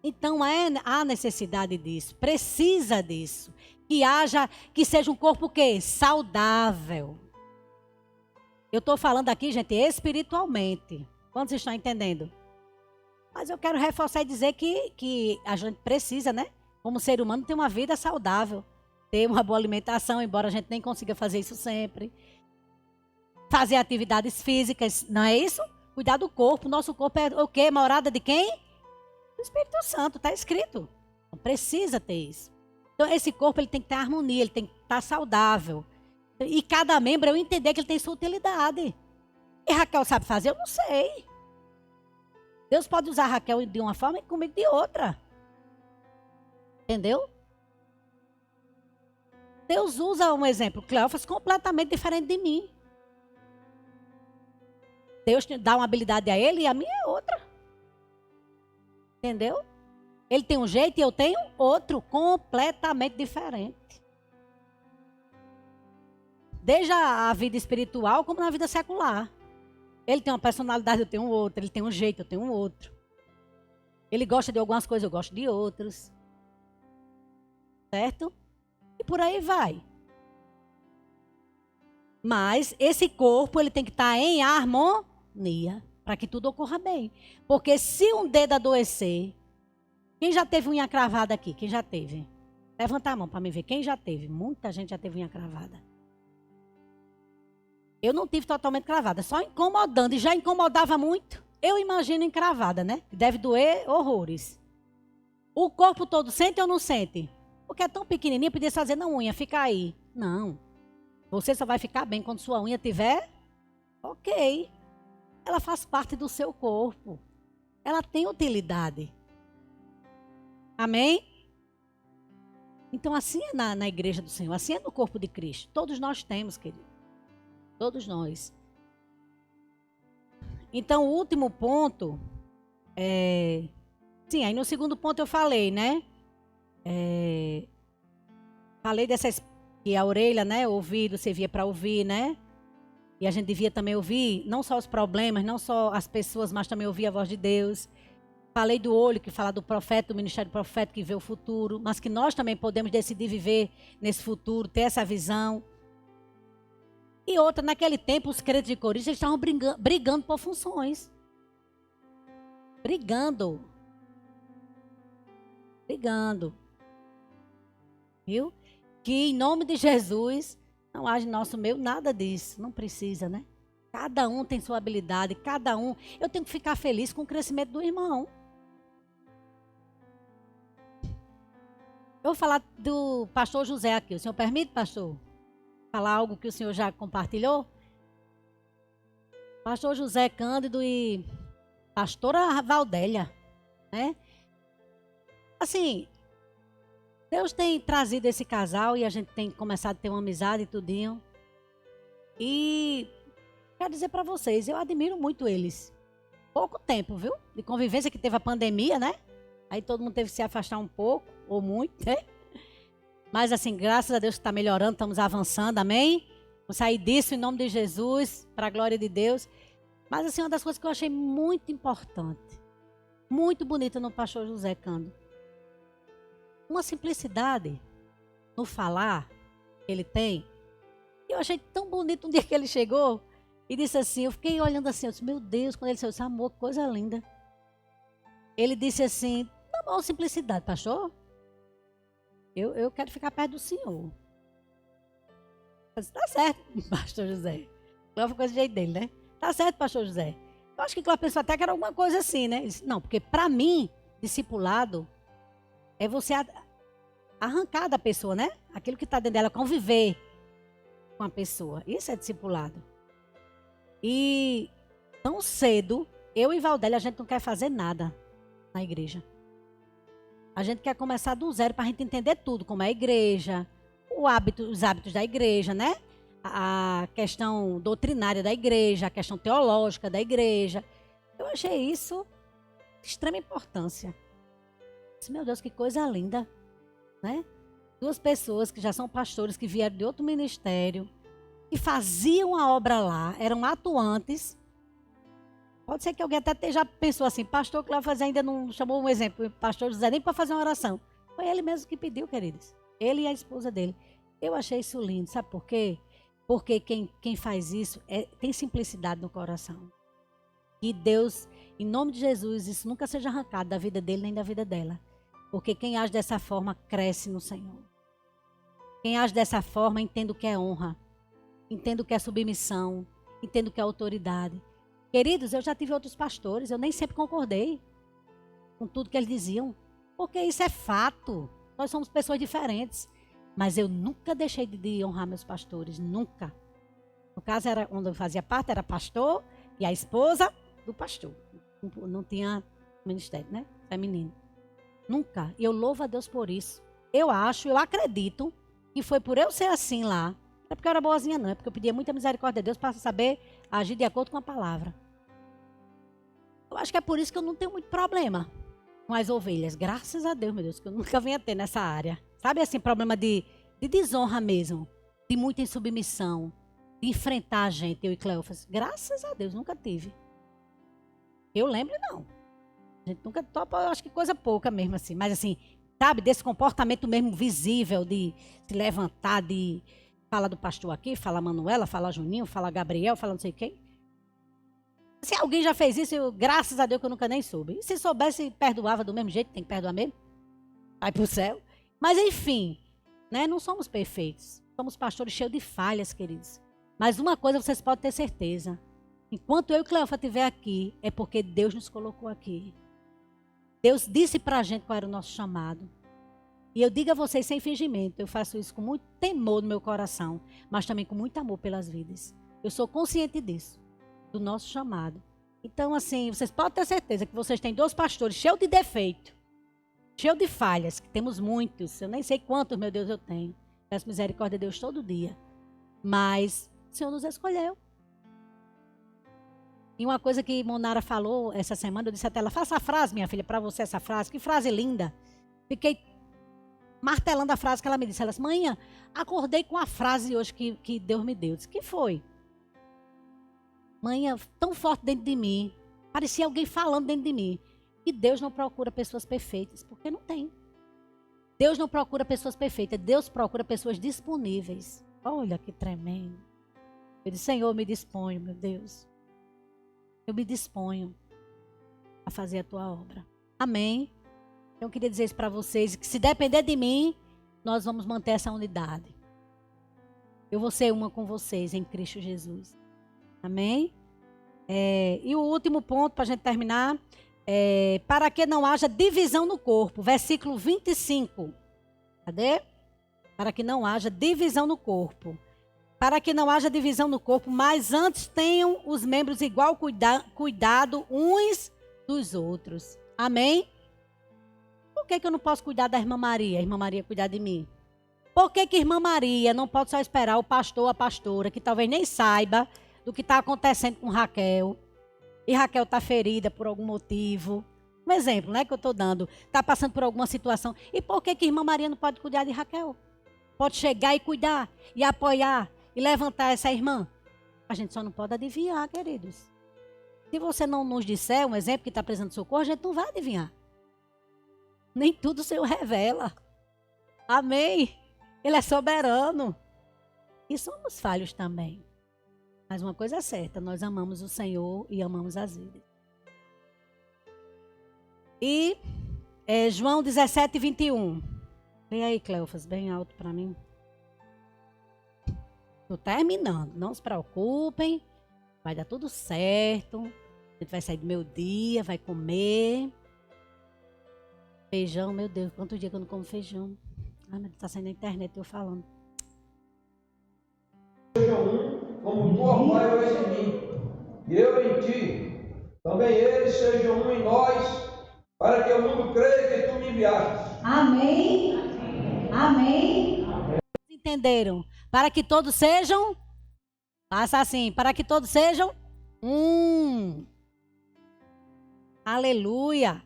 Speaker 2: Então há necessidade disso, precisa disso. Que seja um corpo o quê? Saudável. Eu estou falando aqui, gente, espiritualmente. Quantos estão entendendo? Mas eu quero reforçar e dizer que a gente precisa, né? Como ser humano, ter uma vida saudável. Ter uma boa alimentação, embora a gente nem consiga fazer isso sempre. Fazer atividades físicas, não é isso? Cuidar do corpo. Nosso corpo é o quê? Morada de quem? Do Espírito Santo, está escrito. Então, precisa ter isso. Então, esse corpo ele tem que ter harmonia, ele tem que estar saudável. E cada membro, eu entender que ele tem sua utilidade. E Raquel sabe fazer? Eu não sei. Deus pode usar Raquel de uma forma e comigo de outra. Entendeu? Deus usa um exemplo, Cleófas, completamente diferente de mim. Deus dá uma habilidade a ele e a minha é outra. Entendeu? Ele tem um jeito e eu tenho outro, completamente diferente. Desde a vida espiritual como na vida secular. Ele tem uma personalidade, eu tenho outra. Ele tem um jeito, eu tenho um outro. Ele gosta de algumas coisas, eu gosto de outras. Certo? E por aí vai. Mas esse corpo, ele tem que estar em harmonia, para que tudo ocorra bem. Porque se um dedo adoecer, quem já teve unha cravada aqui? Quem já teve? Levanta a mão para me ver. Quem já teve? Muita gente já teve unha cravada. Eu não tive totalmente cravada, só incomodando. E já incomodava muito. Eu imagino encravada, né? Deve doer horrores. O corpo todo sente ou não sente? Porque é tão pequenininho, podia fazer na unha, fica aí. Não. Você só vai ficar bem quando sua unha tiver ok. Ela faz parte do seu corpo. Ela tem utilidade. Amém? Então assim é na igreja do Senhor, assim é no corpo de Cristo. Todos nós temos, querido. Todos nós. Então o último ponto sim, aí no segundo ponto eu falei, né? Falei dessas que a orelha, né? O ouvido servia para ouvir, né? E a gente devia também ouvir não só os problemas, não só as pessoas, mas também ouvir a voz de Deus. Falei do olho, que fala do profeta, do ministério profético, que vê o futuro, mas que nós também podemos decidir viver nesse futuro, ter essa visão. E outra, naquele tempo, os crentes de Corinto estavam brigando por funções. Brigando. Viu? Que em nome de Jesus, não haja em nosso meio nada disso. Não precisa, né? Cada um tem sua habilidade, cada um. Eu tenho que ficar feliz com o crescimento do irmão. Eu vou falar do pastor José aqui. O senhor permite, pastor? Falar algo que o senhor já compartilhou? Pastor José Cândido e pastora Valdélia, né? Assim, Deus tem trazido esse casal e a gente tem começado a ter uma amizade e tudinho. E quero dizer para vocês, eu admiro muito eles. Pouco tempo, viu? De convivência, que teve a pandemia, né? Aí todo mundo teve que se afastar um pouco, ou muito, né? Mas assim, graças a Deus que está melhorando, estamos avançando, amém? Vamos sair disso em nome de Jesus, para a glória de Deus. Mas assim, uma das coisas que eu achei muito importante, muito bonita no pastor José Cândido, uma simplicidade no falar que ele tem. Eu achei tão bonito um dia que ele chegou e disse assim, eu fiquei olhando assim, eu disse, meu Deus, quando ele disse, esse amor, que coisa linda. Ele disse assim, na maior simplicidade, pastor, eu quero ficar perto do senhor. Eu disse, tá certo, pastor José. Foi coisa do jeito dele, né? Tá certo, pastor José. Eu acho que aquela pessoa até que era alguma coisa assim, né? Ele disse, não, porque para mim, discipulado é você arrancar da pessoa, né? Aquilo que está dentro dela, conviver. com a pessoa. Isso é discipulado. E tão cedo, eu e Valdélia, a gente não quer fazer nada na igreja. A gente quer começar do zero para a gente entender tudo, como é a igreja, os hábitos da igreja, né? A questão doutrinária da igreja, a questão teológica da igreja. Eu achei isso de extrema importância. Meu Deus, que coisa linda, né? Duas pessoas que já são pastores, que vieram de outro ministério, que faziam a obra lá, eram atuantes. Pode ser que alguém até já pensou assim, pastor Cleófas ainda não chamou um exemplo, pastor José nem para fazer uma oração. Foi ele mesmo que pediu, queridos. Ele e a esposa dele. Eu achei isso lindo, sabe por quê? Porque quem faz isso tem simplicidade no coração. Que Deus, em nome de Jesus, isso nunca seja arrancado da vida dele nem da vida dela. Porque quem age dessa forma cresce no Senhor. Quem age dessa forma entende o que é honra, entende o que é submissão, entende o que é autoridade. Queridos, eu já tive outros pastores, eu nem sempre concordei com tudo que eles diziam, porque isso é fato. Nós somos pessoas diferentes, mas eu nunca deixei de honrar meus pastores, nunca. No caso, era onde eu fazia parte, era pastor e a esposa do pastor. Não tinha ministério, né? Feminino. Nunca. E eu louvo a Deus por isso. Eu acredito que foi por eu ser assim lá. Não é porque eu era boazinha, não. É porque eu pedia muita misericórdia de Deus para saber agir de acordo com a palavra. Eu acho que é por isso que eu não tenho muito problema com as ovelhas. Graças a Deus, meu Deus, que eu nunca venha ter nessa área. Sabe assim, problema de desonra mesmo. De muita insubmissão. De enfrentar a gente, eu e Cleófas. Graças a Deus, nunca tive. Eu lembro, não. A gente nunca topa, eu acho que coisa pouca mesmo assim. Mas assim, sabe, desse comportamento mesmo visível de se levantar, de fala do pastor aqui, fala Manuela, fala Juninho, fala Gabriel, fala não sei quem. Se alguém já fez isso, graças a Deus que eu nunca nem soube. E se soubesse, perdoava do mesmo jeito, tem que perdoar mesmo. Vai pro céu. Mas enfim, né, não somos perfeitos. Somos pastores cheios de falhas, queridos. Mas uma coisa vocês podem ter certeza. Enquanto eu e Cleófas estiver aqui, é porque Deus nos colocou aqui. Deus disse pra gente qual era o nosso chamado. E eu digo a vocês sem fingimento, eu faço isso com muito temor no meu coração, mas também com muito amor pelas vidas. Eu sou consciente disso, do nosso chamado. Então, assim, vocês podem ter certeza que vocês têm dois pastores cheios de defeito, cheios de falhas, que temos muitos. Eu nem sei quantos, meu Deus, eu tenho. Peço misericórdia a Deus todo dia. Mas o Senhor nos escolheu. E uma coisa que Monara falou essa semana, eu disse até ela, faça a frase, minha filha, para você essa frase. Que frase linda. Fiquei martelando a frase que ela me disse. Ela disse, manhã, acordei com a frase hoje que Deus me deu. Eu disse, que foi? Manhã, tão forte dentro de mim, parecia alguém falando dentro de mim, que Deus não procura pessoas perfeitas, porque não tem. Deus não procura pessoas perfeitas, Deus procura pessoas disponíveis. Olha que tremendo. Eu disse, Senhor, eu me disponho, meu Deus. Eu me disponho a fazer a tua obra. Amém. Eu queria dizer isso para vocês, que se depender de mim, nós vamos manter essa unidade. Eu vou ser uma com vocês em Cristo Jesus. Amém? E o último ponto, para a gente terminar, para que não haja divisão no corpo. Versículo 25. Cadê? Para que não haja divisão no corpo. Para que não haja divisão no corpo, mas antes tenham os membros igual cuidado uns dos outros. Amém? Por que eu não posso cuidar da irmã Maria? A irmã Maria cuidar de mim? Por que irmã Maria não pode só esperar o pastor ou a pastora, que talvez nem saiba do que está acontecendo com Raquel, e Raquel está ferida por algum motivo? Um exemplo, né, que eu estou dando. Está passando por alguma situação. E por que irmã Maria não pode cuidar de Raquel? Pode chegar e cuidar, e apoiar, e levantar essa irmã. A gente só não pode adivinhar, queridos. Se você não nos disser um exemplo que está precisando de socorro, a gente não vai adivinhar. Nem tudo o Senhor revela. Amém? Ele é soberano. E somos falhos também. Mas uma coisa é certa, nós amamos o Senhor e amamos as vidas. E João 17, 21. Leia aí, Cleófas, bem alto para mim. Estou terminando, não se preocupem. Vai dar tudo certo. A gente vai sair do meu dia, vai comer. Feijão, meu Deus, quanto dia que eu não como feijão. Ai, mas tá saindo na internet eu falando.
Speaker 1: como tu, ó Pai, és em mim, e eu em ti, também eles sejam um em nós, para que o mundo creia que tu me enviaste.
Speaker 2: Amém. Amém. Entenderam? Para que todos sejam, passa assim, para que todos sejam Aleluia.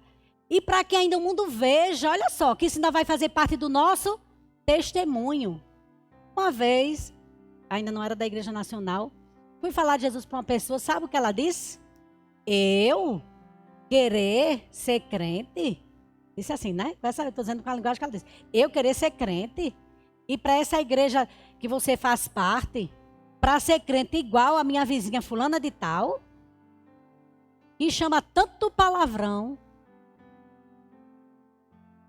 Speaker 2: E para que ainda o mundo veja, olha só, que isso ainda vai fazer parte do nosso testemunho. Uma vez, ainda não era da Igreja Nacional, fui falar de Jesus para uma pessoa, sabe o que ela disse? Eu querer ser crente? Disse assim, né? Eu estou dizendo com a linguagem que ela disse. Eu querer ser crente? E para essa igreja que você faz parte, para ser crente igual a minha vizinha fulana de tal, que chama tanto palavrão,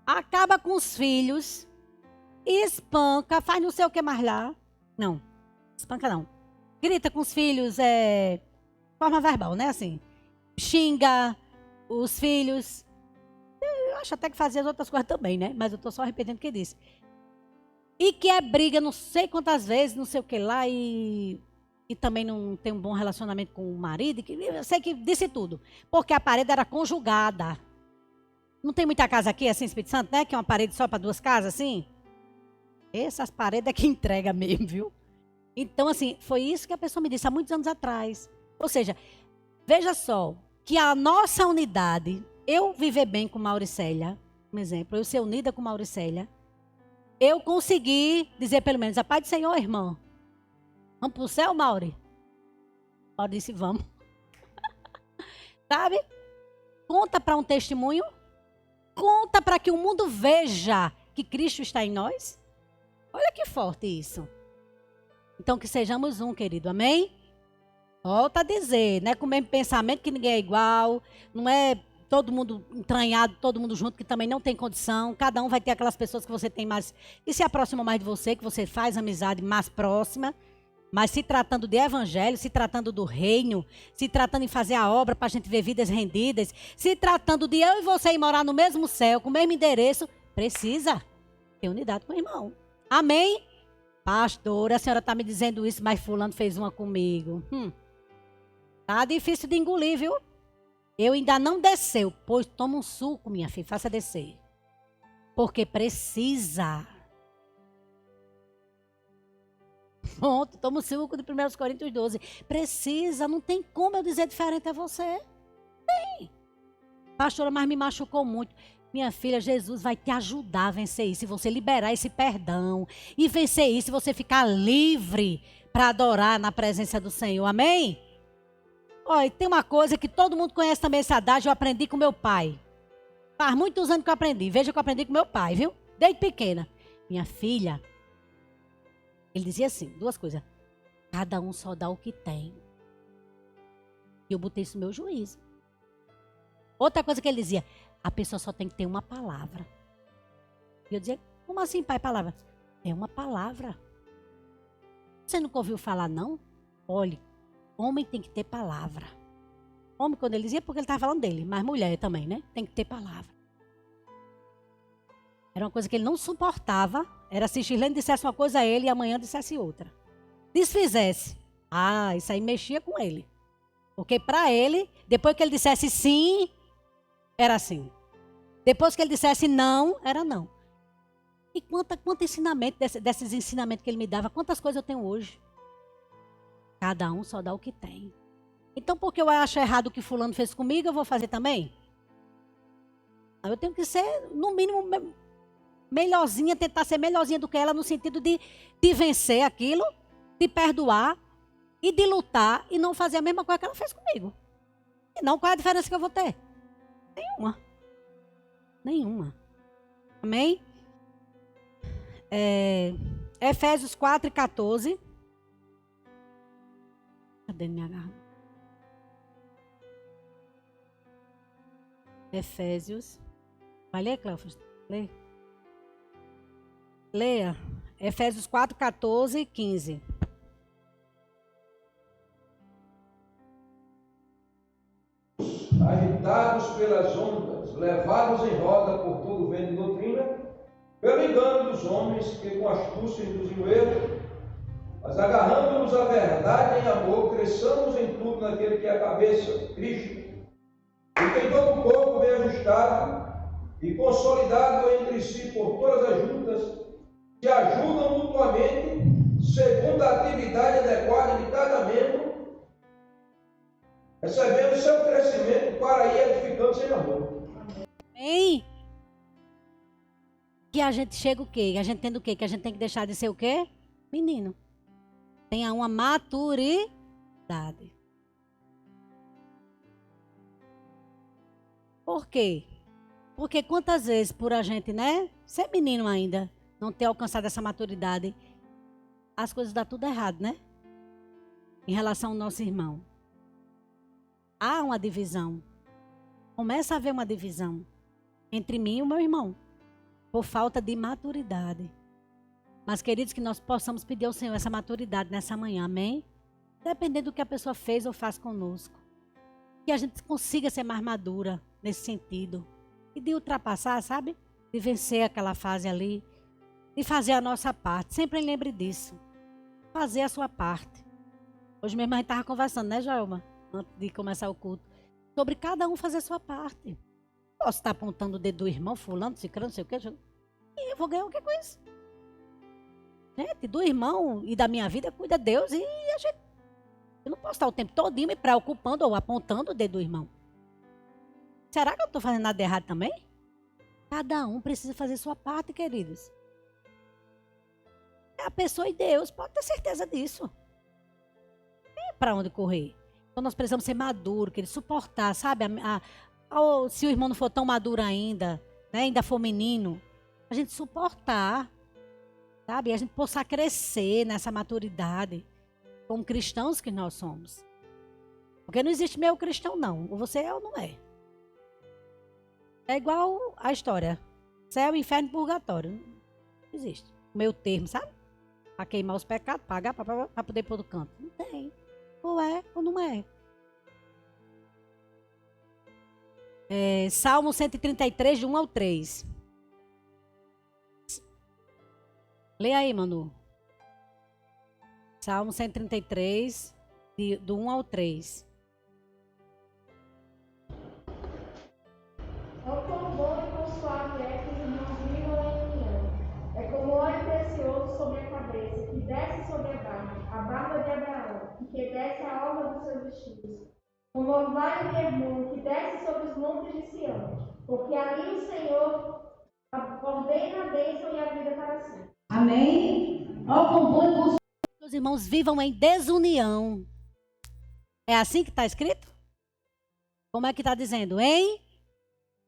Speaker 2: acaba com os filhos, espanca, faz não sei o que mais lá. Não, espanca não. Grita com os filhos, forma verbal, né? Assim, xinga os filhos. Eu acho até que fazia as outras coisas também, né? Mas eu estou só repetindo o que disse. E que é briga não sei quantas vezes, não sei o que lá, e também não tem um bom relacionamento com o marido. Eu sei que disse tudo. Porque a parede era conjugada. Não tem muita casa aqui, assim, Espírito Santo, né? Que é uma parede só para duas casas, assim. Essas paredes é que entrega mesmo, viu? Então, assim, foi isso que a pessoa me disse há muitos anos atrás. Ou seja, veja só, que a nossa unidade, eu viver bem com Mauricélia, um exemplo, eu ser unida com Mauricélia, eu consegui dizer pelo menos, a paz do Senhor, irmã. Vamos pro céu, Mauri? Mauri disse, vamos. Sabe? Conta para um testemunho. Conta para que o mundo veja que Cristo está em nós. Olha que forte isso. Então que sejamos um, querido. Amém? Volta a dizer, não é com o mesmo pensamento que ninguém é igual. Não é todo mundo entranhado, todo mundo junto, que também não tem condição. Cada um vai ter aquelas pessoas que você tem mais, que se aproximam mais de você, que você faz amizade mais próxima. Mas se tratando de evangelho, se tratando do reino, se tratando em fazer a obra para a gente ver vidas rendidas, se tratando de eu e você ir morar no mesmo céu, com o mesmo endereço, precisa ter unidade com o irmão. Amém? Pastora, a senhora está me dizendo isso, mas fulano fez uma comigo. Tá difícil de engolir, viu? Eu ainda não desceu, pois toma um suco, minha filha, faça descer. Porque precisa. Pronto, toma o suco de 1 Coríntios 12. Precisa, não tem como eu dizer diferente a você. Tem. Pastora, mas me machucou muito. Minha filha, Jesus vai te ajudar a vencer isso. Se você liberar esse perdão e vencer isso, você ficar livre para adorar na presença do Senhor. Amém? Olha, tem uma coisa que todo mundo conhece também, esse adágio, eu aprendi com meu pai. Faz muitos anos que eu aprendi. Veja que eu aprendi com meu pai, viu? Desde pequena. Minha filha, ele dizia assim, duas coisas. Cada um só dá o que tem. E eu botei isso no meu juízo. Outra coisa que ele dizia, a pessoa só tem que ter uma palavra. E eu dizia, como assim, pai, palavra? É uma palavra. Você nunca ouviu falar, não? Olhe, homem tem que ter palavra. Homem, quando ele dizia, porque ele estava falando dele, mas mulher também, né? Tem que ter palavra. Era uma coisa que ele não suportava, era se Chilene dissesse uma coisa a ele e amanhã dissesse outra. Desfizesse. Ah, isso aí mexia com ele. Porque para ele, depois que ele dissesse sim, era sim. Depois que ele dissesse não, era não. E quanto ensinamento, desses ensinamentos que ele me dava, quantas coisas eu tenho hoje. Cada um só dá o que tem. Então, porque eu acho errado o que fulano fez comigo, eu vou fazer também? Eu tenho que ser, no mínimo, melhorzinha, tentar ser melhorzinha do que ela, no sentido de vencer aquilo, de perdoar e de lutar e não fazer a mesma coisa que ela fez comigo. E não, qual é a diferença que eu vou ter? Nenhuma. Nenhuma. Amém? Efésios 4:14. Cadê minha garrafa? Efésios. Vai ler, Cleófas? Lê. Leia. Efésios 4:14 e 15.
Speaker 1: Agitados pelas ondas, levados em roda por todo o vento de doutrina, pelo engano dos homens que com astúcia induziam o erro, Mas agarrando-nos à verdade em amor, cresçamos em tudo naquele que é a cabeça, Cristo, e tem todo o corpo bem ajustado e consolidado entre si por todas as juntas, se ajudam mutuamente, segundo a atividade adequada de cada membro, recebendo seu crescimento para ir edificando-se em amor.
Speaker 2: Amém? Que a gente chega o quê? A gente tendo o quê? Que a gente tem que deixar de ser o quê? Menino. Tenha uma maturidade. Por quê? Porque quantas vezes por a gente, né, ser menino ainda, não ter alcançado essa maturidade, as coisas dão tudo errado, né? Em relação ao nosso irmão. Há uma divisão. Começa a haver uma divisão entre mim e o meu irmão, por falta de maturidade. Mas, queridos, que nós possamos pedir ao Senhor essa maturidade nessa manhã, amém? Dependendo do que a pessoa fez ou faz conosco. Que a gente consiga ser mais madura nesse sentido. E de ultrapassar, sabe? De vencer aquela fase ali. De fazer a nossa parte. Sempre lembre disso. Fazer a sua parte. Hoje mesmo a gente estava conversando, né, Joelma? Antes de começar o culto. Sobre cada um fazer a sua parte. Posso estar apontando o dedo do irmão, fulano, ciclano, não sei o quê. E eu vou ganhar o que com isso? Gente, do irmão e da minha vida cuida Deus e a gente... Eu não posso estar o tempo todinho me preocupando ou apontando o dedo do irmão. Será que eu estou fazendo nada errado também? Cada um precisa fazer sua parte, queridos. É a pessoa e Deus, pode ter certeza disso. Não tem para onde correr. Então nós precisamos ser maduros, queridos, suportar, sabe? Ou se o irmão não for tão maduro ainda, né? Ainda for menino, a gente suportar, sabe? A gente possa crescer nessa maturidade, como cristãos que nós somos. Porque não existe meio cristão, não. Ou você é ou não é. É igual a história. Céu, inferno e purgatório. Não existe. Meio termo, sabe? Para queimar os pecados, pagar para poder pôr do canto. Não tem. Ou é ou não é. Salmo 133, de 1 ao 3. Leia aí, Manu. Salmo 133, do 1 ao 3.
Speaker 3: Ó quão bom e quão suave é que os irmãos vivam em união. É como óleo precioso sobre a cabeça, que desce sobre a barba de Abraão, e que desce a orla dos seus vestidos. Como orvalho de Hermon, que desce sobre os montes de Sião, porque ali o Senhor ordena a bênção e a vida para si.
Speaker 2: Amém? Ó quão bom e quão suave que os irmãos vivam em desunião. É assim que está escrito? Como é que está dizendo? Em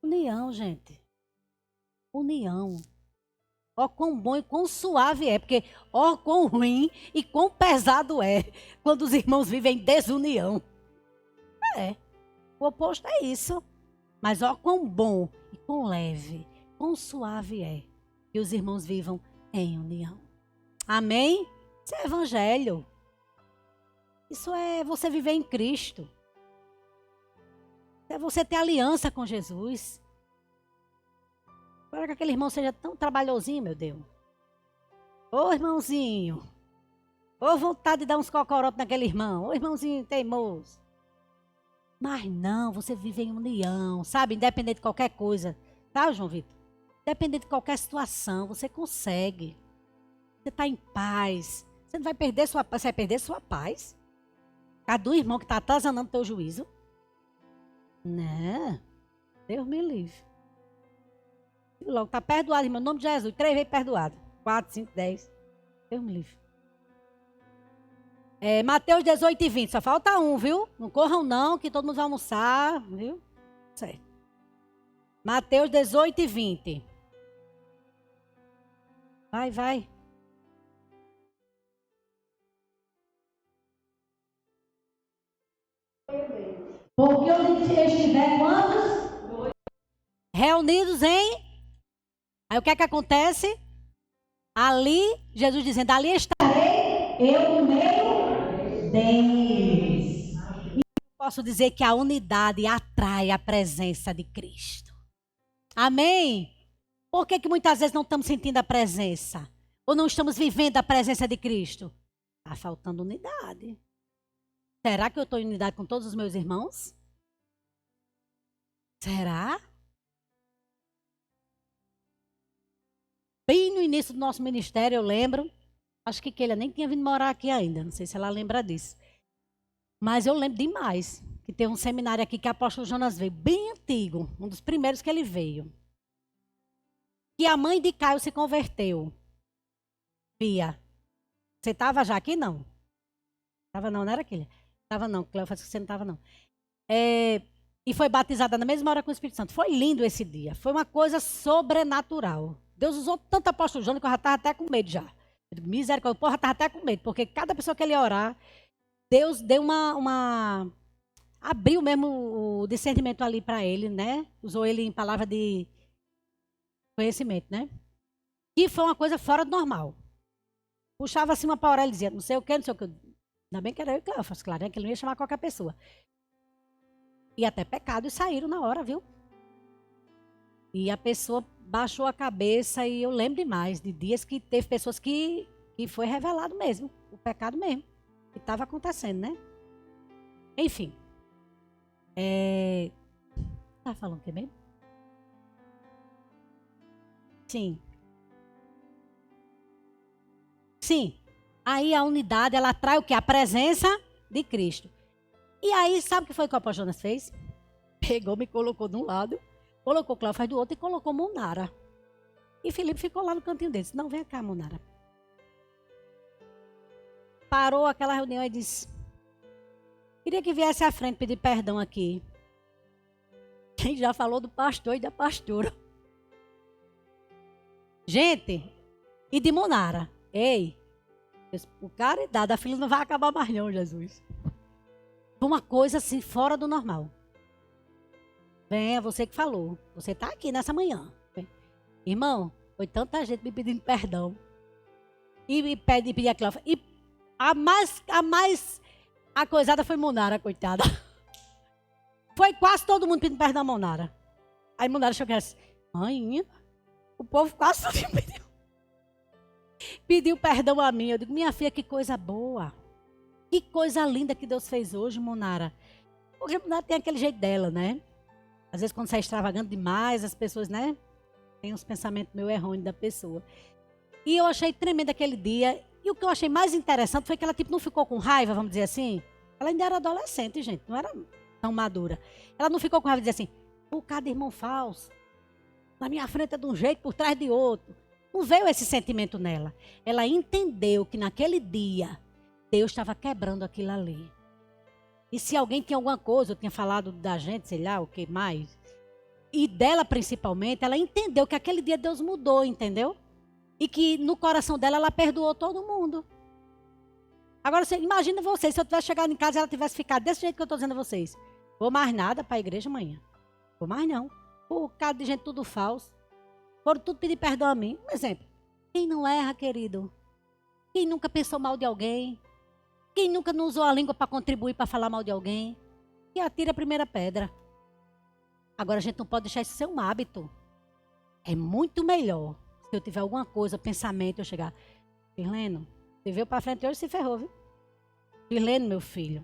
Speaker 2: união, gente. União. Ó quão bom e quão suave é. Porque ó quão ruim e quão pesado é quando os irmãos vivem em desunião. O oposto é isso. Mas ó quão bom e quão leve, quão suave é que os irmãos vivam em união. Amém? Isso é evangelho. Isso é você viver em Cristo. É você ter aliança com Jesus. Para que aquele irmão seja tão trabalhosinho, meu Deus. Ô irmãozinho. Ô vontade de dar uns cocorotos naquele irmão. Ô irmãozinho teimoso. Mas não, você vive em união, sabe? Independente de qualquer coisa. Tá, João Vitor? Independente de qualquer situação, você consegue. Você está em paz. Você não vai perder sua paz. Você vai perder sua paz. A do irmão que está atazanando teu juízo. Não. Deus me livre. Logo, está perdoado, irmão. Em nome de Jesus. 3 vezes perdoado. 4, 5, 10. Deus me livre. Mateus 18 e 20. Só falta um, viu? Não corram não, que todo mundo vai almoçar, viu? Certo. Mateus 18 e 20. Vai. Porque onde estiver quantos? Reunidos em... Aí o que é que acontece? Ali, Jesus dizendo, ali estarei eu no meio deles. E posso dizer que a unidade atrai a presença de Cristo. Amém? Por que muitas vezes não estamos sentindo a presença? Ou não estamos vivendo a presença de Cristo? Está faltando unidade. Será que eu estou em unidade com todos os meus irmãos? Será? Bem no início do nosso ministério, eu lembro, acho que Keila nem tinha vindo morar aqui ainda, não sei se ela lembra disso. Mas eu lembro demais que tem um seminário aqui que o apóstolo Jonas veio, bem antigo, um dos primeiros que ele veio. Que a mãe de Caio se converteu. Pia, você estava já aqui? Não. Estava não era aquele? Estava não, Cléo, acho que você não estava não. E foi batizada na mesma hora com o Espírito Santo. Foi lindo esse dia, foi uma coisa sobrenatural. Deus usou tanto apóstolo Jonas que eu já estava até com medo já. Eu digo, misericórdia, porra, estava até com medo, porque cada pessoa que ele ia orar, Deus deu abriu mesmo o discernimento ali para ele, né? Usou ele em palavra de conhecimento, né? E foi uma coisa fora do normal. Puxava assim uma para e dizia, não sei o que, não sei o que. Ainda bem que era eu que eu faço, claro, né? Que ele não ia chamar qualquer pessoa. E até pecados saíram na hora, viu? E a pessoa baixou a cabeça e eu lembro demais de dias que teve pessoas que foi revelado mesmo, o pecado mesmo. Que estava acontecendo, né? Enfim. Tá falando o que mesmo? Sim. Sim. Aí a unidade, ela atrai o quê? A presença de Cristo. E aí, sabe o que foi que o apóstolo Jonas fez? Pegou, me colocou de um lado, colocou Cléo do outro e colocou Monara. E Felipe ficou lá no cantinho dele. Disse, não, vem cá, Monara. Parou aquela reunião e disse, queria que viesse à frente pedir perdão aqui. Quem já falou do pastor e da pastora. Gente, e de Monara. Ei, o caridade, a filha não vai acabar mais não, Jesus. Foi uma coisa assim, fora do normal. Venha, você que falou. Você está aqui nessa manhã. Irmão, foi tanta gente me pedindo perdão. E pedir aquilo. E a mais coisada foi Monara, coitada. Foi quase todo mundo pedindo perdão a Monara. Aí Monara chegou e disse, mãe, o povo quase todo mundo pediu perdão a mim. Eu digo, minha filha, que coisa boa. Que coisa linda que Deus fez hoje, Monara. Porque Monara tem aquele jeito dela, né? Às vezes quando você é extravagante demais, as pessoas, né? Tem uns pensamentos meio errôneos da pessoa. E eu achei tremendo aquele dia. E o que eu achei mais interessante foi que ela tipo, não ficou com raiva, vamos dizer assim. Ela ainda era adolescente, gente. Não era tão madura. Ela não ficou com raiva de dizer assim, pô, cada irmão falso. Na minha frente é de um jeito, por trás de outro. Não veio esse sentimento nela. Ela entendeu que naquele dia, Deus estava quebrando aquilo ali. E se alguém tinha alguma coisa, eu tinha falado da gente, sei lá, o que mais. E dela principalmente, ela entendeu que aquele dia Deus mudou, entendeu? E que no coração dela, ela perdoou todo mundo. Agora, você imagina vocês, se eu tivesse chegado em casa e ela tivesse ficado desse jeito que eu estou dizendo a vocês. Vou mais nada para a igreja amanhã. Vou mais não. Por causa de gente tudo falso. Foram tudo pedir perdão a mim. Um exemplo. Quem não erra, querido? Quem nunca pensou mal de alguém? Quem nunca não usou a língua para contribuir, para falar mal de alguém? Que atire a primeira pedra. Agora, a gente não pode deixar isso ser um hábito. É muito melhor, se eu tiver alguma coisa, pensamento, eu chegar. Firleno, você veio para frente hoje e se ferrou, viu? Firleno, meu filho.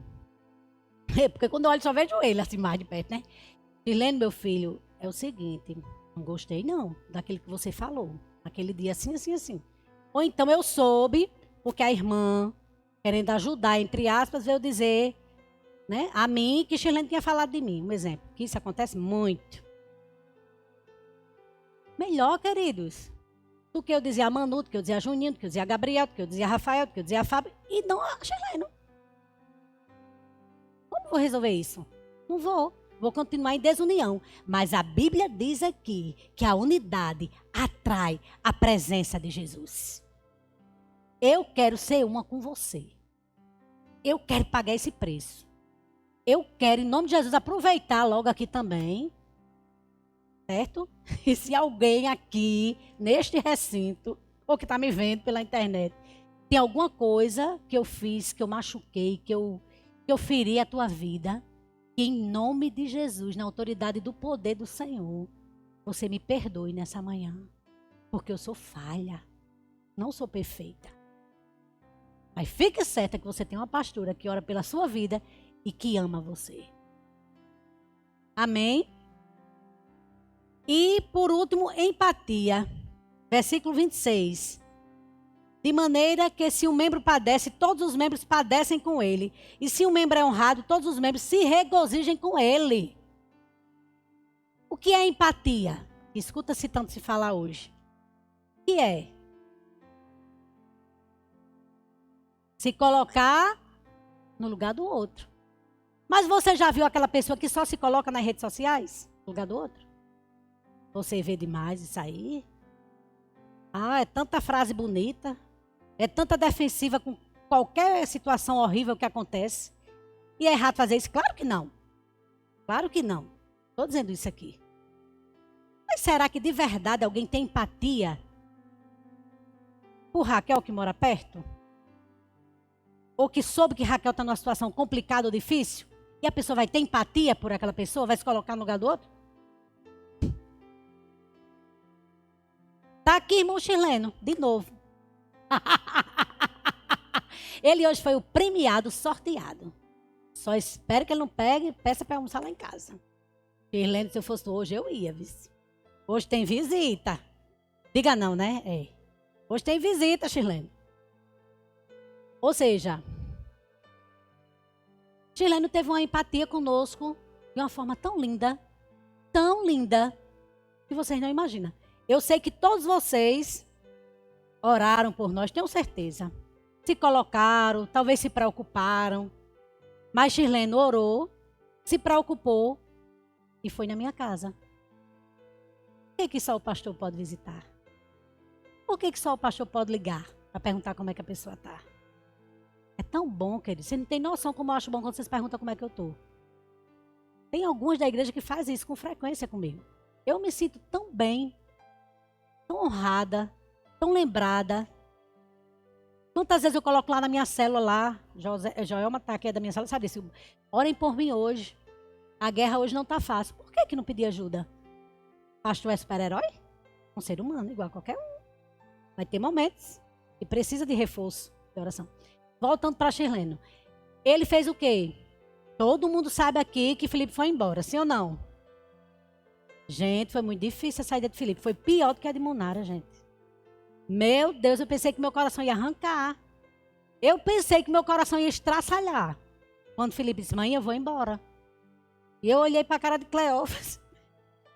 Speaker 2: Porque quando eu olho só vejo ele assim mais de perto, né? Firleno, meu filho, é o seguinte. Não gostei não daquilo que você falou. Aquele dia assim, assim, assim. Ou então eu soube, porque a irmã, querendo ajudar, entre aspas, veio dizer, né, a mim que Shirlene tinha falado de mim. Um exemplo, que isso acontece muito. Melhor, queridos, do que eu dizia a Manu, do que eu dizia a Juninho, do que eu dizia a Gabriel, do que eu dizia a Rafael, do que eu dizia a Fábio, e não a Shirlene. Como vou resolver isso? Não vou. Vou continuar em desunião. Mas a Bíblia diz aqui que a unidade atrai a presença de Jesus. Eu quero ser uma com você. Eu quero pagar esse preço. Eu quero, em nome de Jesus, aproveitar logo aqui também. Certo? E se alguém aqui, neste recinto, ou que está me vendo pela internet, tem alguma coisa que eu fiz, que eu machuquei, que eu feri a tua vida, que em nome de Jesus, na autoridade do poder do Senhor, você me perdoe nessa manhã. Porque eu sou falha. Não sou perfeita. Mas fique certa que você tem uma pastora que ora pela sua vida e que ama você. Amém? E, por último, empatia. Versículo 26. De maneira que se um membro padece, todos os membros padecem com ele. E se um membro é honrado, todos os membros se regozijem com ele. O que é empatia? Escuta-se tanto se falar hoje. O que é? Se colocar no lugar do outro. Mas você já viu aquela pessoa que só se coloca nas redes sociais? No lugar do outro? Você vê demais isso aí? Ah, é tanta frase bonita. É tanta defensiva com qualquer situação horrível que acontece. E é errado fazer isso? Claro que não. Claro que não. Estou dizendo isso aqui. Mas será que de verdade alguém tem empatia por Raquel que mora perto? Ou que soube que Raquel está numa situação complicada ou difícil? E a pessoa vai ter empatia por aquela pessoa? Vai se colocar no lugar do outro? Tá aqui, irmão chileno, de novo. Ele hoje foi o premiado, sorteado. Só espero que ele não pegue e peça para almoçar lá em casa. Chileno, se eu fosse hoje, eu ia, vice. Hoje tem visita. Diga não, né? É. Hoje tem visita, chileno. Ou seja, chileno teve uma empatia conosco de uma forma tão linda, que vocês não imaginam. Eu sei que todos vocês oraram por nós, tenho certeza. Se colocaram, talvez se preocuparam. Mas chileno orou, se preocupou e foi na minha casa. Por que só o pastor pode visitar? Por que só o pastor pode ligar para perguntar como é que a pessoa está? É tão bom, querido. Você não tem noção como eu acho bom quando vocês perguntam como é que eu estou. Tem alguns da igreja que fazem isso com frequência comigo. Eu me sinto tão bem, tão honrada, tão lembrada. Quantas vezes eu coloco lá na minha célula lá, Joelma está aqui, é da minha célula, sabe isso? Orem por mim hoje. A guerra hoje não está fácil. Por que não pedir ajuda? Pastor é super-herói? Um ser humano, igual a qualquer um. Vai ter momentos que precisa de reforço de oração. Voltando para Chileno. Ele fez o quê? Todo mundo sabe aqui que Felipe foi embora, sim ou não? Gente, foi muito difícil a saída de Felipe. Foi pior do que a de Munara, gente. Meu Deus, eu pensei que meu coração ia arrancar. Eu pensei que meu coração ia estraçalhar. Quando Felipe disse, mãe, eu vou embora. E eu olhei para a cara de Cleófas.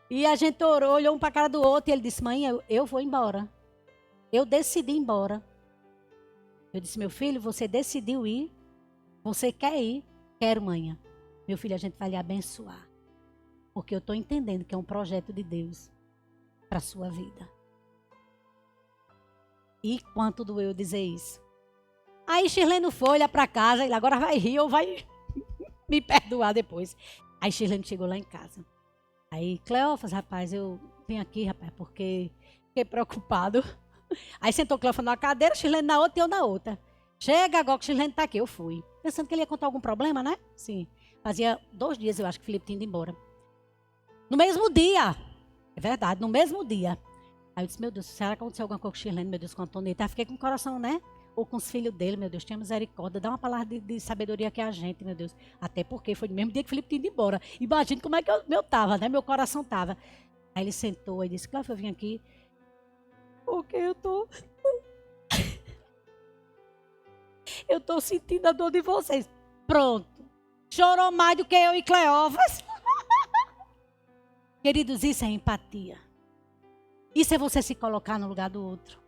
Speaker 2: E a gente orou, olhou um para a cara do outro. E ele disse, mãe, eu vou embora. Eu decidi ir embora. Eu disse, meu filho, você decidiu ir. Você quer ir? Quero, mãe. Meu filho, a gente vai lhe abençoar. Porque eu estou entendendo que é um projeto de Deus para a sua vida. E quanto doeu dizer isso. Aí Shirlene foi lá para casa, ele agora vai rir ou vai me perdoar depois. Aí Shirlene chegou lá em casa. Aí, Cleófas, rapaz, eu vim aqui, rapaz, porque fiquei preocupado. Aí sentou Cleófas numa cadeira, Shirlene na outra e eu na outra. Chega agora que Shirlene está aqui, eu fui. Pensando que ele ia contar algum problema, né? Sim. Fazia 2 dias, eu acho, que o Felipe tinha ido embora. No mesmo dia. É verdade, no mesmo dia. Aí eu disse, meu Deus, será que aconteceu alguma coisa com Shirlene, meu Deus, com a Antonieta? Aí fiquei com o coração, né? Ou com os filhos dele, meu Deus, tinha misericórdia. Dá uma palavra de sabedoria aqui a gente, meu Deus. Até porque foi no mesmo dia que o Felipe tinha ido embora. Imagina como é que eu tava, né? Meu coração tava. Aí ele sentou e disse, claro, eu vim aqui porque eu tô... eu tô sentindo a dor de vocês. Pronto. Chorou mais do que eu e Cleófas. Queridos, isso é empatia. Isso é você se colocar no lugar do outro.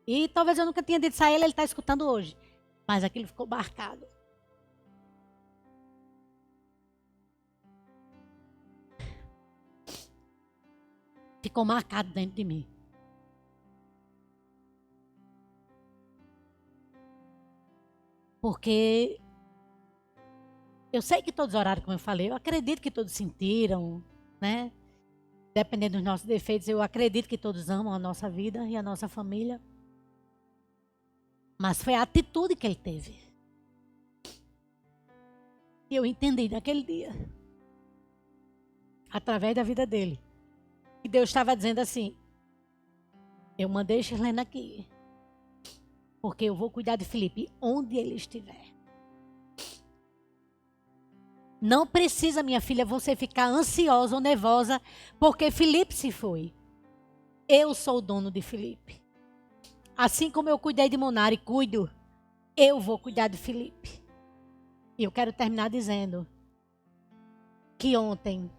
Speaker 2: E talvez eu nunca tenha dito isso a ele está escutando hoje. Mas aquilo ficou marcado. Ficou marcado dentro de mim. Porque eu sei que todos oraram, como eu falei. Eu acredito que todos sentiram, né? Dependendo dos nossos defeitos, eu acredito que todos amam a nossa vida e a nossa família. Mas foi a atitude que ele teve. E eu entendi naquele dia, através da vida dele, que Deus estava dizendo assim, eu mandei Shirlene aqui, Porque eu vou cuidar de Felipe onde ele estiver. Não precisa, minha filha, você ficar ansiosa ou nervosa porque Felipe se foi. Eu sou o dono de Felipe. Assim como eu cuidei de Monara e cuido, eu vou cuidar de Felipe. E eu quero terminar dizendo que ontem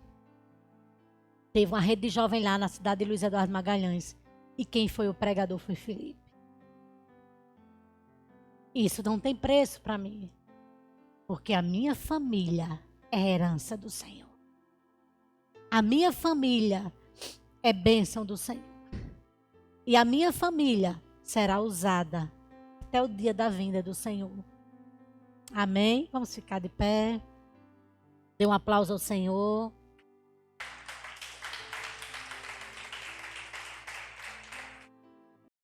Speaker 2: teve uma rede de jovem lá na cidade de Luiz Eduardo Magalhães. E quem foi o pregador foi Felipe. Isso não tem preço para mim. Porque a minha família é herança do Senhor. A minha família é bênção do Senhor. E a minha família será usada até o dia da vinda do Senhor. Amém? Vamos ficar de pé. Dê um aplauso ao Senhor.